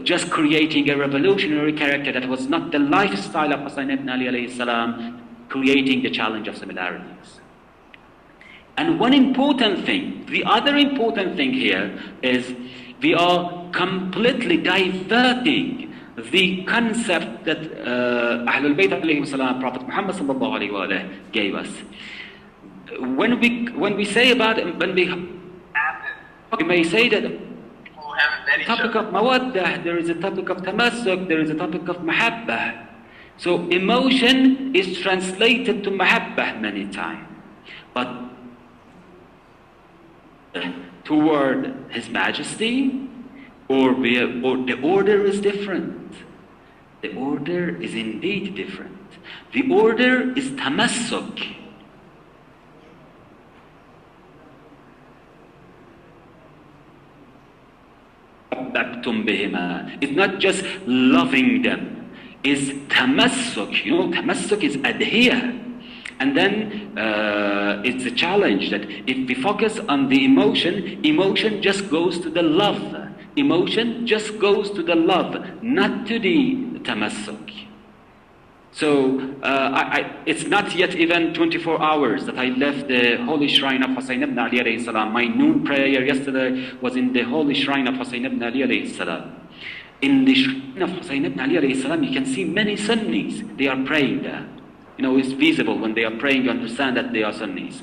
just creating a revolutionary character that was not the lifestyle of Hussein ibn Ali alayhi salam, creating the challenge of similarities. And one important thing, the other important thing here is we are completely diverting the concept that Ahlul Bayt alayhi salam, Prophet Muhammad sallallahu alayhi wa gave us. When we say about it, we may say that topic of mawaddah, there is a topic of tamassuk, there is a topic of mahabbah. So emotion is translated to mahabbah many times, but toward His Majesty, or the order is different. The order is indeed different. The order is tamassuk. It's not just loving them. It's tamassuk. Tamassuk is adhere. And then it's a challenge that if we focus on the emotion just goes to the love. Emotion just goes to the love, not to the tamassuk. So it's not yet even 24 hours that I left the holy shrine of Hussein ibn Ali alayhi salam. My noon prayer yesterday was in the holy shrine of Hussein ibn Ali alayhi salam. In the shrine of Hussein ibn Ali alayhi salam, you can see many Sunnis. They are praying there. It's visible when they are praying, you understand that they are Sunnis.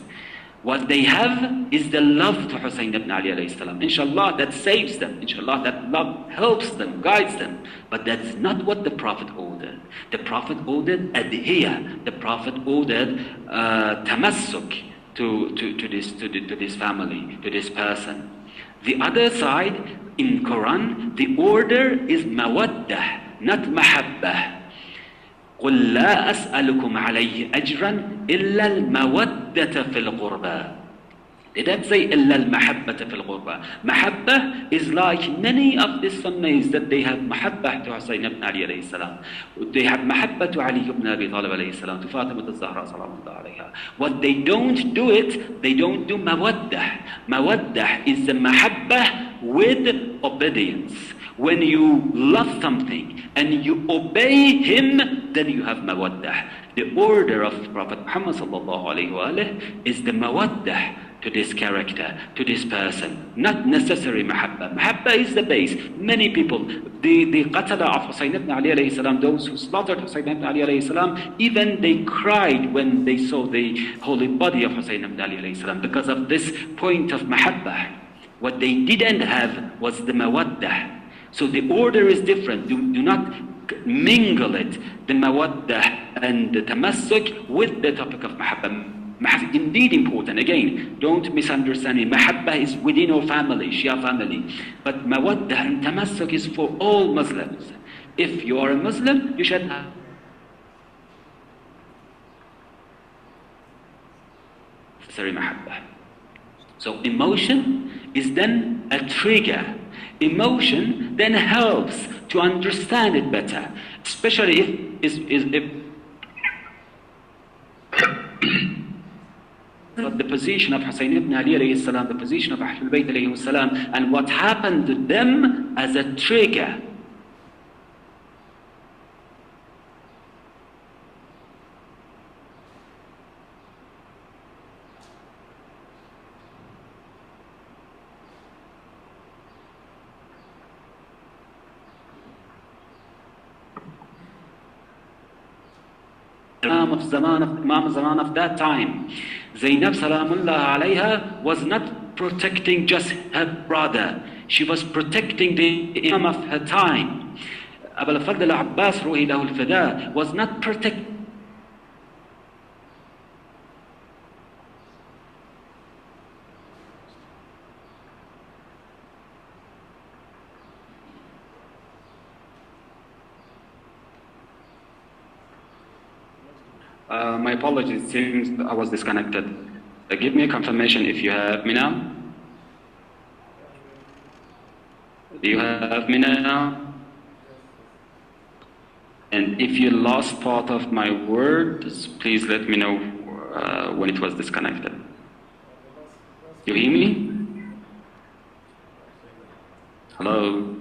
What they have is the love to Hussein ibn Ali alayhi salam. Inshallah, that saves them. Inshallah, that love helps them, guides them. But that's not what the Prophet ordered. The Prophet ordered adhere. The Prophet ordered tamassuk to this family, to this person. The other side, in Quran, the order is mawaddah, not mahabbah. قل لا أسألكم عليه أجرا إلا المودة في القربى. They don't say إلا المحبة في القربى. Mahabbah is like many of the Sunnis that they have mahabbah to Hussein ibn Ali alayhi salam. They have mahabbah to Ali ibn Abi Talib alayhi salam, to Fatima al-Zahra salamullah alayha. What they don't do it, they don't do mawaddah. Mawaddah is the mahabbah with obedience. When you love something and you obey him, then you have mawaddah. The order of Prophet Muhammad sallallahu alayhi wa is the mawaddah to this character, to this person. Not necessary mahabba. Mahabba is the base. Many people, the qatala of Hussein ibn Ali alayhi salam, those who slaughtered Hussein ibn Ali alayhi salam, even they cried when they saw the holy body of Hussein ibn Ali alayhi salam because of this point of mahabba. What they didn't have was the mawaddah. So the order is different. Do not mingle it, the mawaddah and the tamassuk, with the topic of mahabba. Indeed important. Again, don't misunderstand it. Mahabba is within our family, Shia family. But mawaddah and tamassuk is for all Muslims. If you are a Muslim, you should have necessary mahabba. So emotion is then a trigger. Emotion then helps to understand it better, especially if the position of Hussein ibn Ali alayhi salam, the position of Ahlul Bayt alayhi salam, and what happened to them as a trigger. Imam Zaman of that time, Zainab Salamullah alayha was not protecting just her brother. She was protecting the Imam of her time. Abu al-Fadl al-Abbas ruhi lahu al-Fida was not protecting. My apologies, it seems I was disconnected. Give me a confirmation if you have me now. Do you have me now? And if you lost part of my words, please let me know when it was disconnected. You hear me? Hello?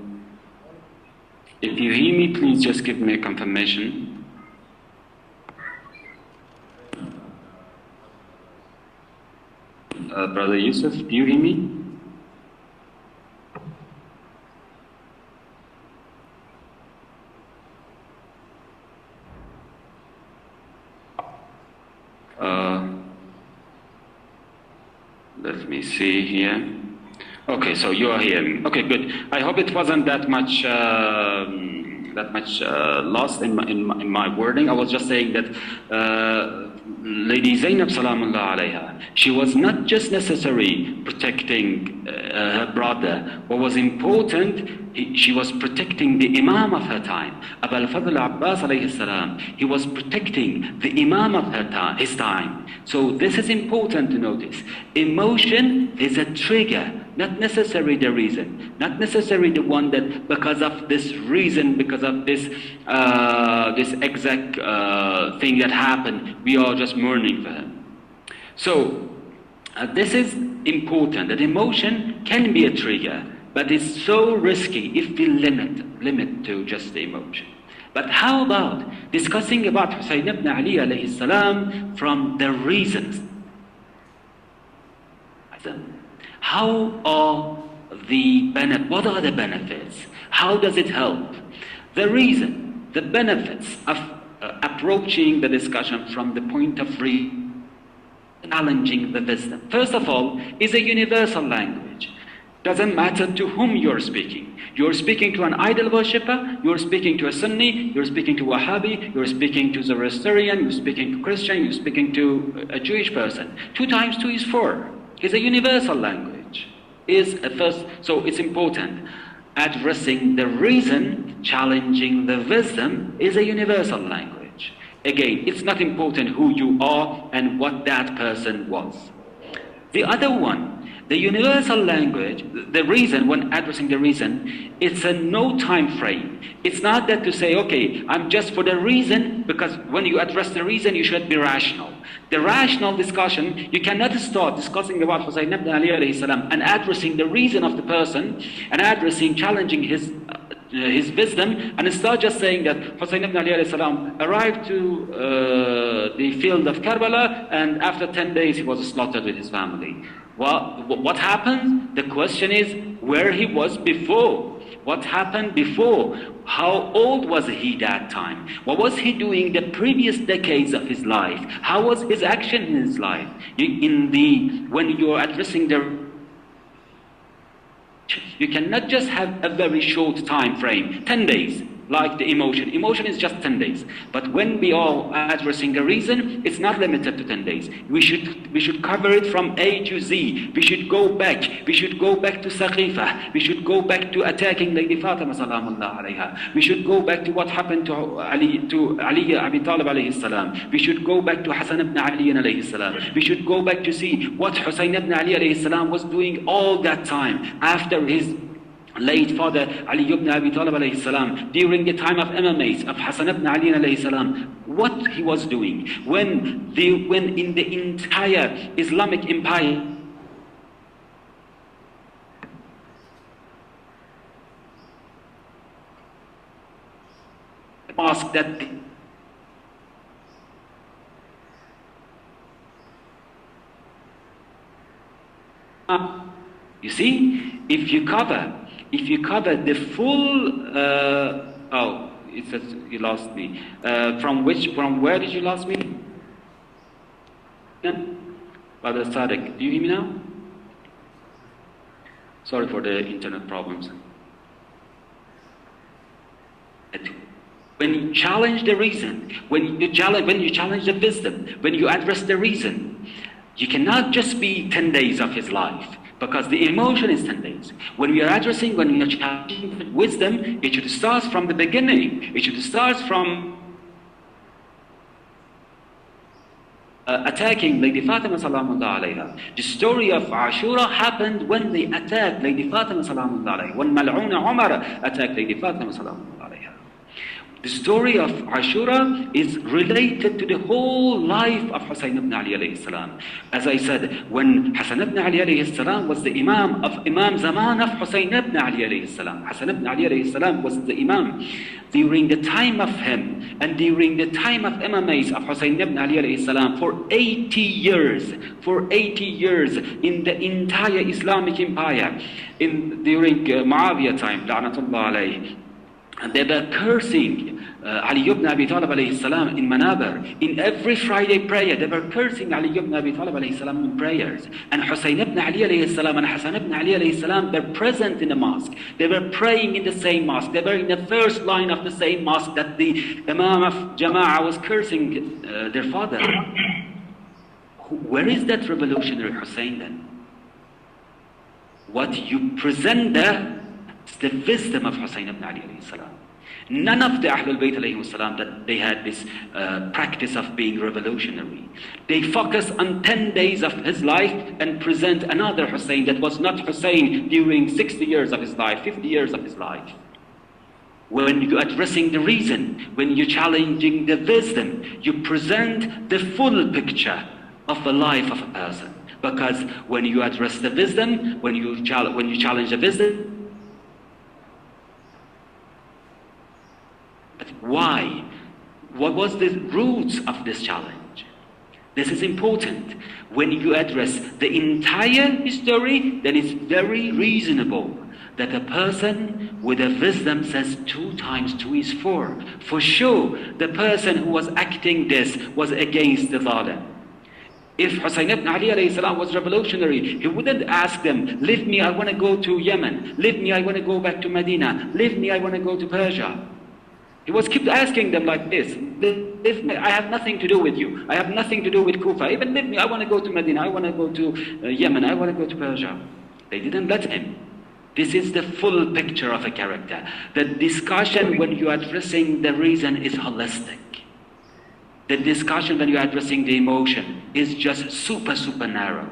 If you hear me, please just give me a confirmation. Brother Yusuf, do you hear me? Let me see here. Okay, so you are hearing. Okay, good. I hope it wasn't that much lost in my wording. I was just saying that Lady Zainab Salamullah alayha, she was not just necessarily protecting her brother. What was important, she was protecting the Imam of her time. Abu al-Fadl Abbas alayhi salam, he was protecting the Imam of his time. So this is important to notice. Emotion is a trigger, not necessarily the reason, not necessarily the one that because of this reason, because of this exact thing that happened, we are just mourning for him. So this is important, that emotion can be a trigger, but it's so risky if we limit to just the emotion. But how about discussing about Hussein ibn Ali alayhi salam from the reasons? What are the benefits? How does it help? The reason, the benefits of approaching the discussion from the point of reason. challenging the wisdom. First of all, is a universal language. Doesn't matter to whom you're speaking. You're speaking to an idol worshipper, you're speaking to a Sunni, you're speaking to Wahhabi, you're speaking to Zoroastrian, you're speaking to Christian, you're speaking to a Jewish person. 2 times 2 is 4. It's a universal language. So it's important. Addressing the reason, challenging the wisdom is a universal language. Again, it's not important who you are and what that person was. The other one, the universal language, the reason, when addressing the reason, it's a no time frame. It's not that to say, okay, I'm just for the reason, because when you address the reason, you should be rational. The rational discussion, you cannot start discussing about Hussein ibn Ali alayhi salam and addressing the reason of the person and challenging his wisdom, and start just saying that Hussein ibn Ali alayhi salam arrived to the field of Karbala, and after 10 days he was slaughtered with his family. Well, what happened? The question is where he was before. What happened before? How old was he that time? What was he doing the previous decades of his life? How was his action in his life? When you're addressing you cannot just have a very short time frame, 10 days, like the emotion. Emotion is just 10 days. But when we are addressing a reason, it's not limited to 10 days. We should cover it from A to Z. We should go back. We should go back to Saqifa. We should go back to attacking Lady Fatima salamullah alayha. We should go back to what happened to Ali Abi Talib alayhi salam. We should go back to Hassan ibn Ali alayhi salam. We should go back to see what Hussein ibn Ali alayhi salam was doing all that time after his late father Ali ibn Abi Talib alayhi salam, during the time of Imamates of Hassan ibn Ali alayhi salam, what he was doing when in the entire Islamic empire mosque that you see, if you cover the full, it says you lost me. From where did you lost me? Brother Sadiq, do you hear me now? Sorry for the internet problems. When you challenge the reason, when you challenge the wisdom, when you address the reason, you cannot just be 10 days of his life. Because the emotion is 10 days. When we are challenging wisdom, it should start from the beginning. It should start from attacking Lady Fatima salamullah alayha. The story of Ashura happened when they attacked Lady Fatima salamullah alayha. When Mal'una Umar attacked Lady Fatima salamullah alayha. The story of Ashura is related to the whole life of Hussein ibn Ali alayhi salam. As I said, when Hassan ibn Ali alayhi salam was the Imam Zaman of Hussein ibn Ali alayhi salam. Hassan ibn Ali alayhi salam was the Imam. During the time of him and during the time of Imamates of Hussein ibn Ali alayhi salam, for 80 years in the entire Islamic empire, during Muawiyah time, la'natullah alayhi, and they were cursing Ali ibn Abi Talib alayhi salam in Manabar. In every Friday prayer, they were cursing Ali ibn Abi Talib alayhi salam in prayers. And Hussein ibn Ali alayhi salam and Hassan ibn Ali alayhi salam were present in the mosque. They were praying in the same mosque. They were in the first line of the same mosque that the Imam of Jama'ah was cursing their father. Where is that revolutionary Hussein then? What you present there is the wisdom of Hussein ibn Ali alayhi salam. None of the Ahlul Bayt alayhi salam that they had this practice of being revolutionary. They focus on 10 days of his life and present another Hussein that was not Hussein during 60 years of his life, 50 years of his life. When you're addressing the reason, when you're challenging the wisdom, you present the full picture of the life of a person. Because when you address the wisdom, when you challenge the wisdom, why? What was the roots of this challenge? This is important. When you address the entire history, then it's very reasonable that a person with a wisdom says 2 times 2 is 4. For sure, the person who was acting this was against the zalim. If Hussein ibn Ali alayhi salam was revolutionary, he wouldn't ask them, leave me, I want to go to Yemen. Leave me, I want to go back to Medina. Leave me, I want to go to Persia. He was kept asking them like this, leave me, I have nothing to do with you. I have nothing to do with Kufa. Even leave me, I want to go to Medina. I want to go to Yemen. I want to go to Persia. They didn't let him. This is the full picture of a character. The discussion when you are addressing the reason is holistic. The discussion when you are addressing the emotion is just super narrow.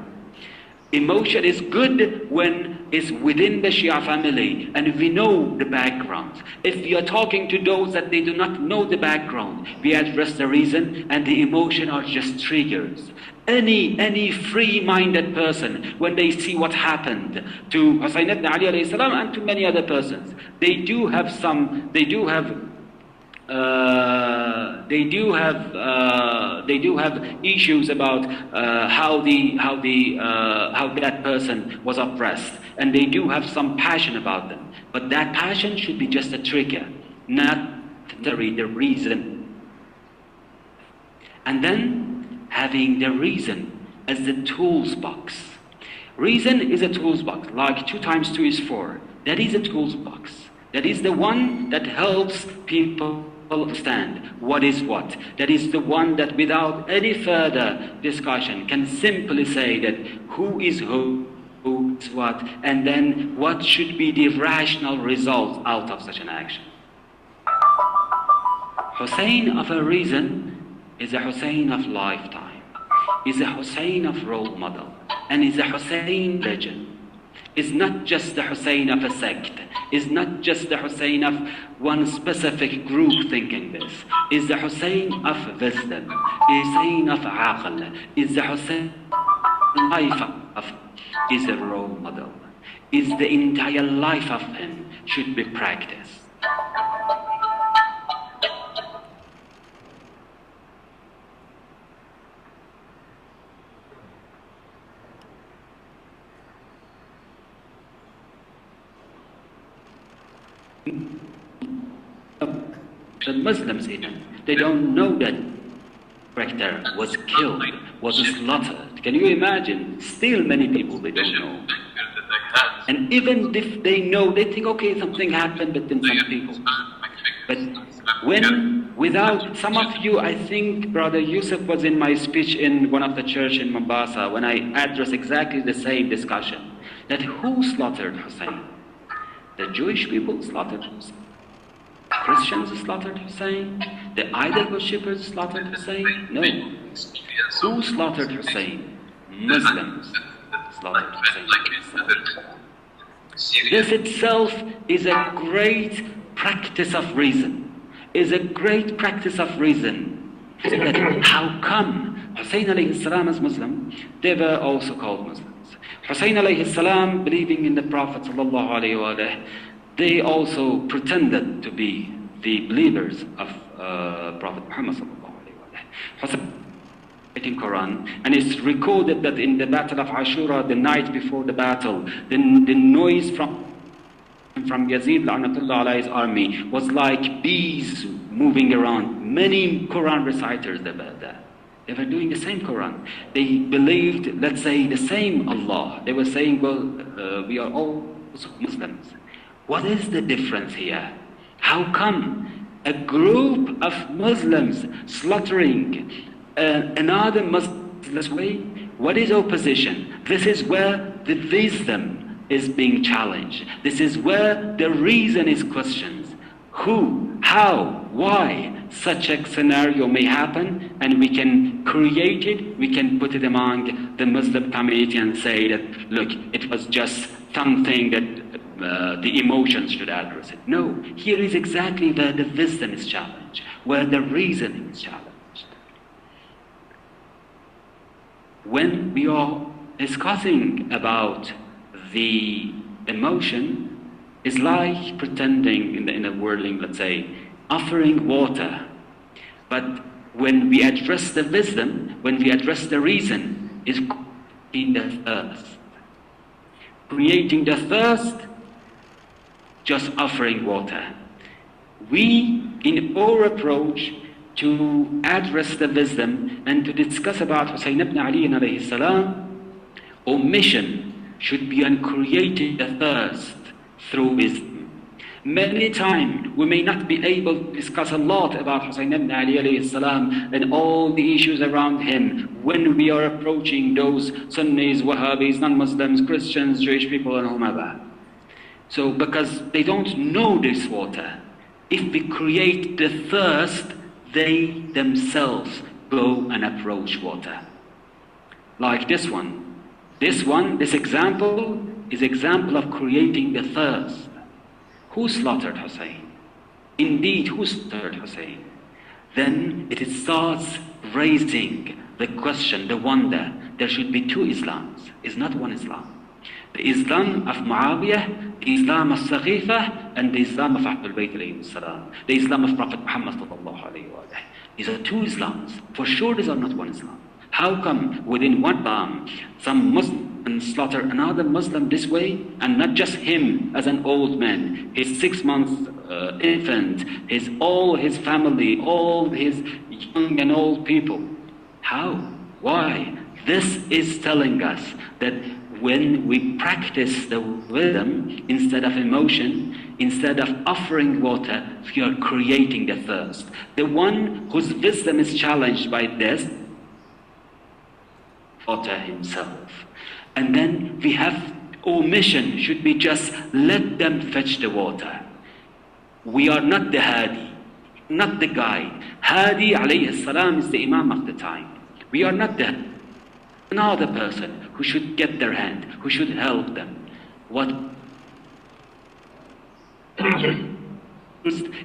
Emotion is good when it's within the Shia family and we know the background. If we are talking to those that they do not know the background, we address the reason and the emotion are just triggers. Any free-minded person, when they see what happened to Hussein ibn Ali alayhi salam and to many other persons, they do have issues about how that person was oppressed, and they do have some passion about them. But that passion should be just a trigger, not the reason. And then having the reason as the tools box. Reason is a tools box, like 2 times 2 is 4. That is a tools box. That is the one that helps people understand what is what. That is the one that without any further discussion can simply say that who is who is what, and then what should be the rational result out of such an action. Hussein of a reason is a Hussein of lifetime, is a Hussein of role model, and is a Hussein legend. Is not just the Hussein of a sect, is not just the Hussein of one specific group thinking this, is the Hussein of wisdom, is Hussein of aql, is the Hussein life of, is a role model, is the entire life of him should be practiced. The Muslims even, they don't know that character was killed, was slaughtered. Can you imagine? Still many people they don't know. And even if they know, they think, okay, something happened between some people. But when, without, some of you, I think Brother Yusuf was in my speech in one of the church in Mombasa when I addressed exactly the same discussion. That who slaughtered Hussein? The Jewish people slaughtered Hussein. Christians slaughtered Hussein. The idol worshippers slaughtered Hussein. No. Who slaughtered Hussein? Muslims slaughtered Hussein. This itself is a great practice of reason. Is a great practice of reason. That how come Hussein alayhi salam as Muslim, they were also called Muslims. Hussein alayhi salam, believing in the Prophet sallallahu alayhi wa sallam, they also pretended to be the believers of Prophet Muhammad sallallahu alayhi wa sallam. In Quran, and it's recorded that in the battle of Ashura, the night before the battle, the noise from Yazid la'natullah alayhi's army was like bees moving around. Many Quran reciters that were there. They were doing the same Quran. They believed, let's say, the same Allah. They were saying, well, we are all Muslims. What is the difference here? How come a group of Muslims slaughtering another Muslim's way? What is opposition? This is where the wisdom is being challenged. This is where the reason is questioned. Who, how, why such a scenario may happen, and we can create it, we can put it among the Muslim community and say that, look, it was just something that the emotions should address it. No, here is exactly where the wisdom is challenged, where the reasoning is challenged. When we are discussing about the emotion, it's like pretending in a whirling, let's say, offering water. But when we address the wisdom, when we address the reason, is creating the thirst. Creating the thirst, just offering water. We, in our approach to address the wisdom and to discuss about Hussein ibn Ali alayhi salam, omission should be on creating a thirst through wisdom. Many times we may not be able to discuss a lot about Hussein ibn Ali alayhi salam and all the issues around him when we are approaching those Sunnis, Wahhabis, non-Muslims, Christians, Jewish people and whomever. So because they don't know this water, if we create the thirst, they themselves go and approach water. Like this one. This example is example of creating the thirst. Who slaughtered Hussein? Indeed, who slaughtered Hussein? Then it starts raising the question, the wonder, there should be two Islams. It's not one Islam. The Islam of Muawiyah, the Islam of Saqifa, and the Islam of Ahlul Bayt alayhi salam. The Islam of Prophet Muhammad sallallahu alayhi wa sallam. These are two Islams. For sure these are not one Islam. How come within one Islam some Muslims slaughter another Muslim this way, and not just him as an old man, his 6 month infant, all his family, all his young and old people? How? Why? This is telling us that when we practice the wisdom instead of emotion, instead of offering water, we are creating the thirst. The one whose wisdom is challenged by this, water himself. And then we have omission, should be just let them fetch the water. We are not the Hadi, not the guide. Hadi alayhi salam is the Imam of the time. We are not the another person who should get their hand, who should help them. What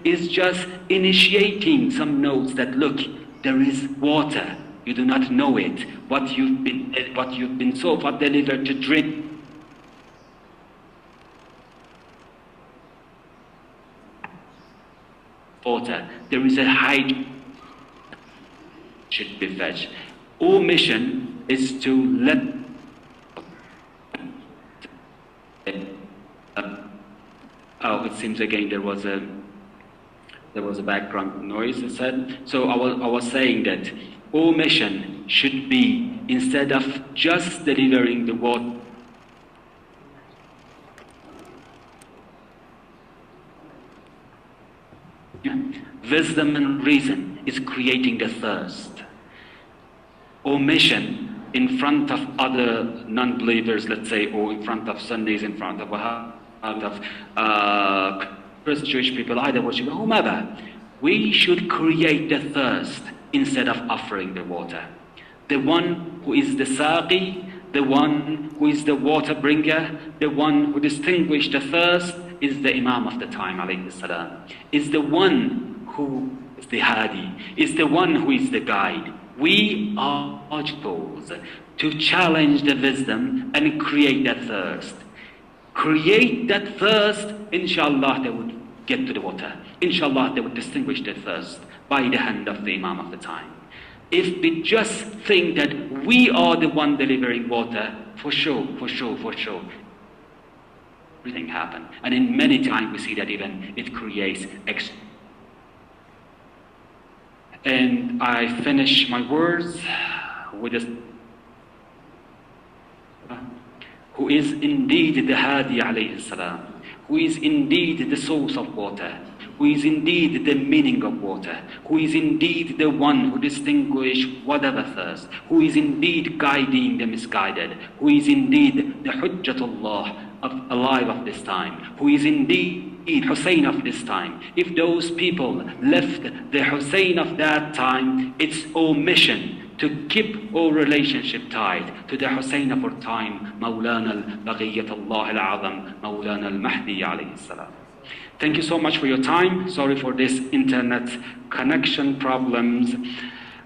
is just initiating some notes that look, there is water. You do not know it. What you've been so far delivered to drink. Water. There is a high should be fetched. Our mission is to let it seems again there was a background noise, it said. So I was saying that our mission should be, instead of just delivering the water, wisdom and reason is creating the thirst. Our mission in front of other non-believers, let's say, or in front of Sunnis, in front of Christian Jewish people, either worship, whomever, we should create the thirst instead of offering the water. The one who is the saqi, the one who is the water bringer, the one who distinguishes the thirst is the Imam of the time, alayhi salam. Is the one who is the hadi, is the one who is the guide. We are supposed to challenge the wisdom and create that thirst. Create that thirst, inshallah they would get to the water. Inshallah they would distinguish the thirst by the hand of the Imam of the time. If we just think that we are the one delivering water, for sure, everything happens. And in many times we see that even it creates And I finish my words with this, who is indeed the Hadi alayhi salam, who is indeed the source of water, who is indeed the meaning of water, who is indeed the one who distinguishes whatever thirst, who is indeed guiding the misguided, who is indeed the Hujjatullah alive of this time, who is indeed Hussein of this time. If those people left the Hussein of that time, it's our mission to keep our relationship tied to the Hussein of our time, Mawlana al-Baghiyatullah al-Azam, Mawlana al-Mahdi alayhi salam. Thank you so much for your time. Sorry for this internet connection problems.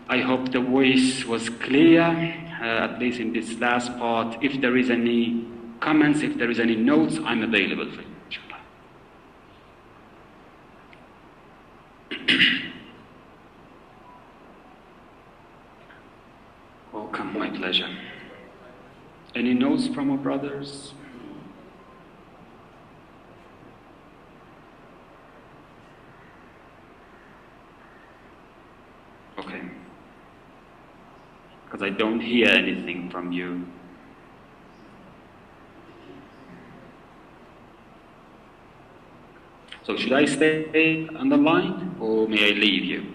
I hope the voice was clear, at least in this last part. If there is any comments, if there is any notes, I'm available for you. Welcome, my pleasure. Any notes from our brothers? talking? Because I don't hear anything from you. So should I stay on the line or may I leave you?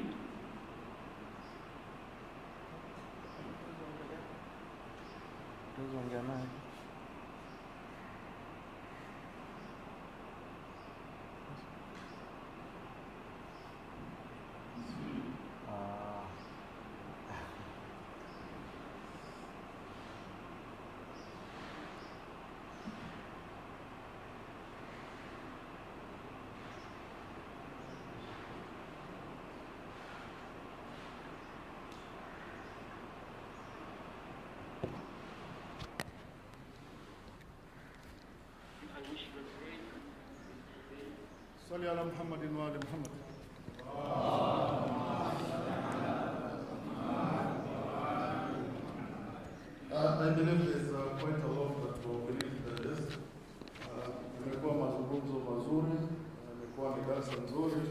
صلي على محمد وآل محمد. I believe there's quite a lot that we believe that is. Imekuwa mazungumzo mazuri, imekuwa ni darasa nzuri.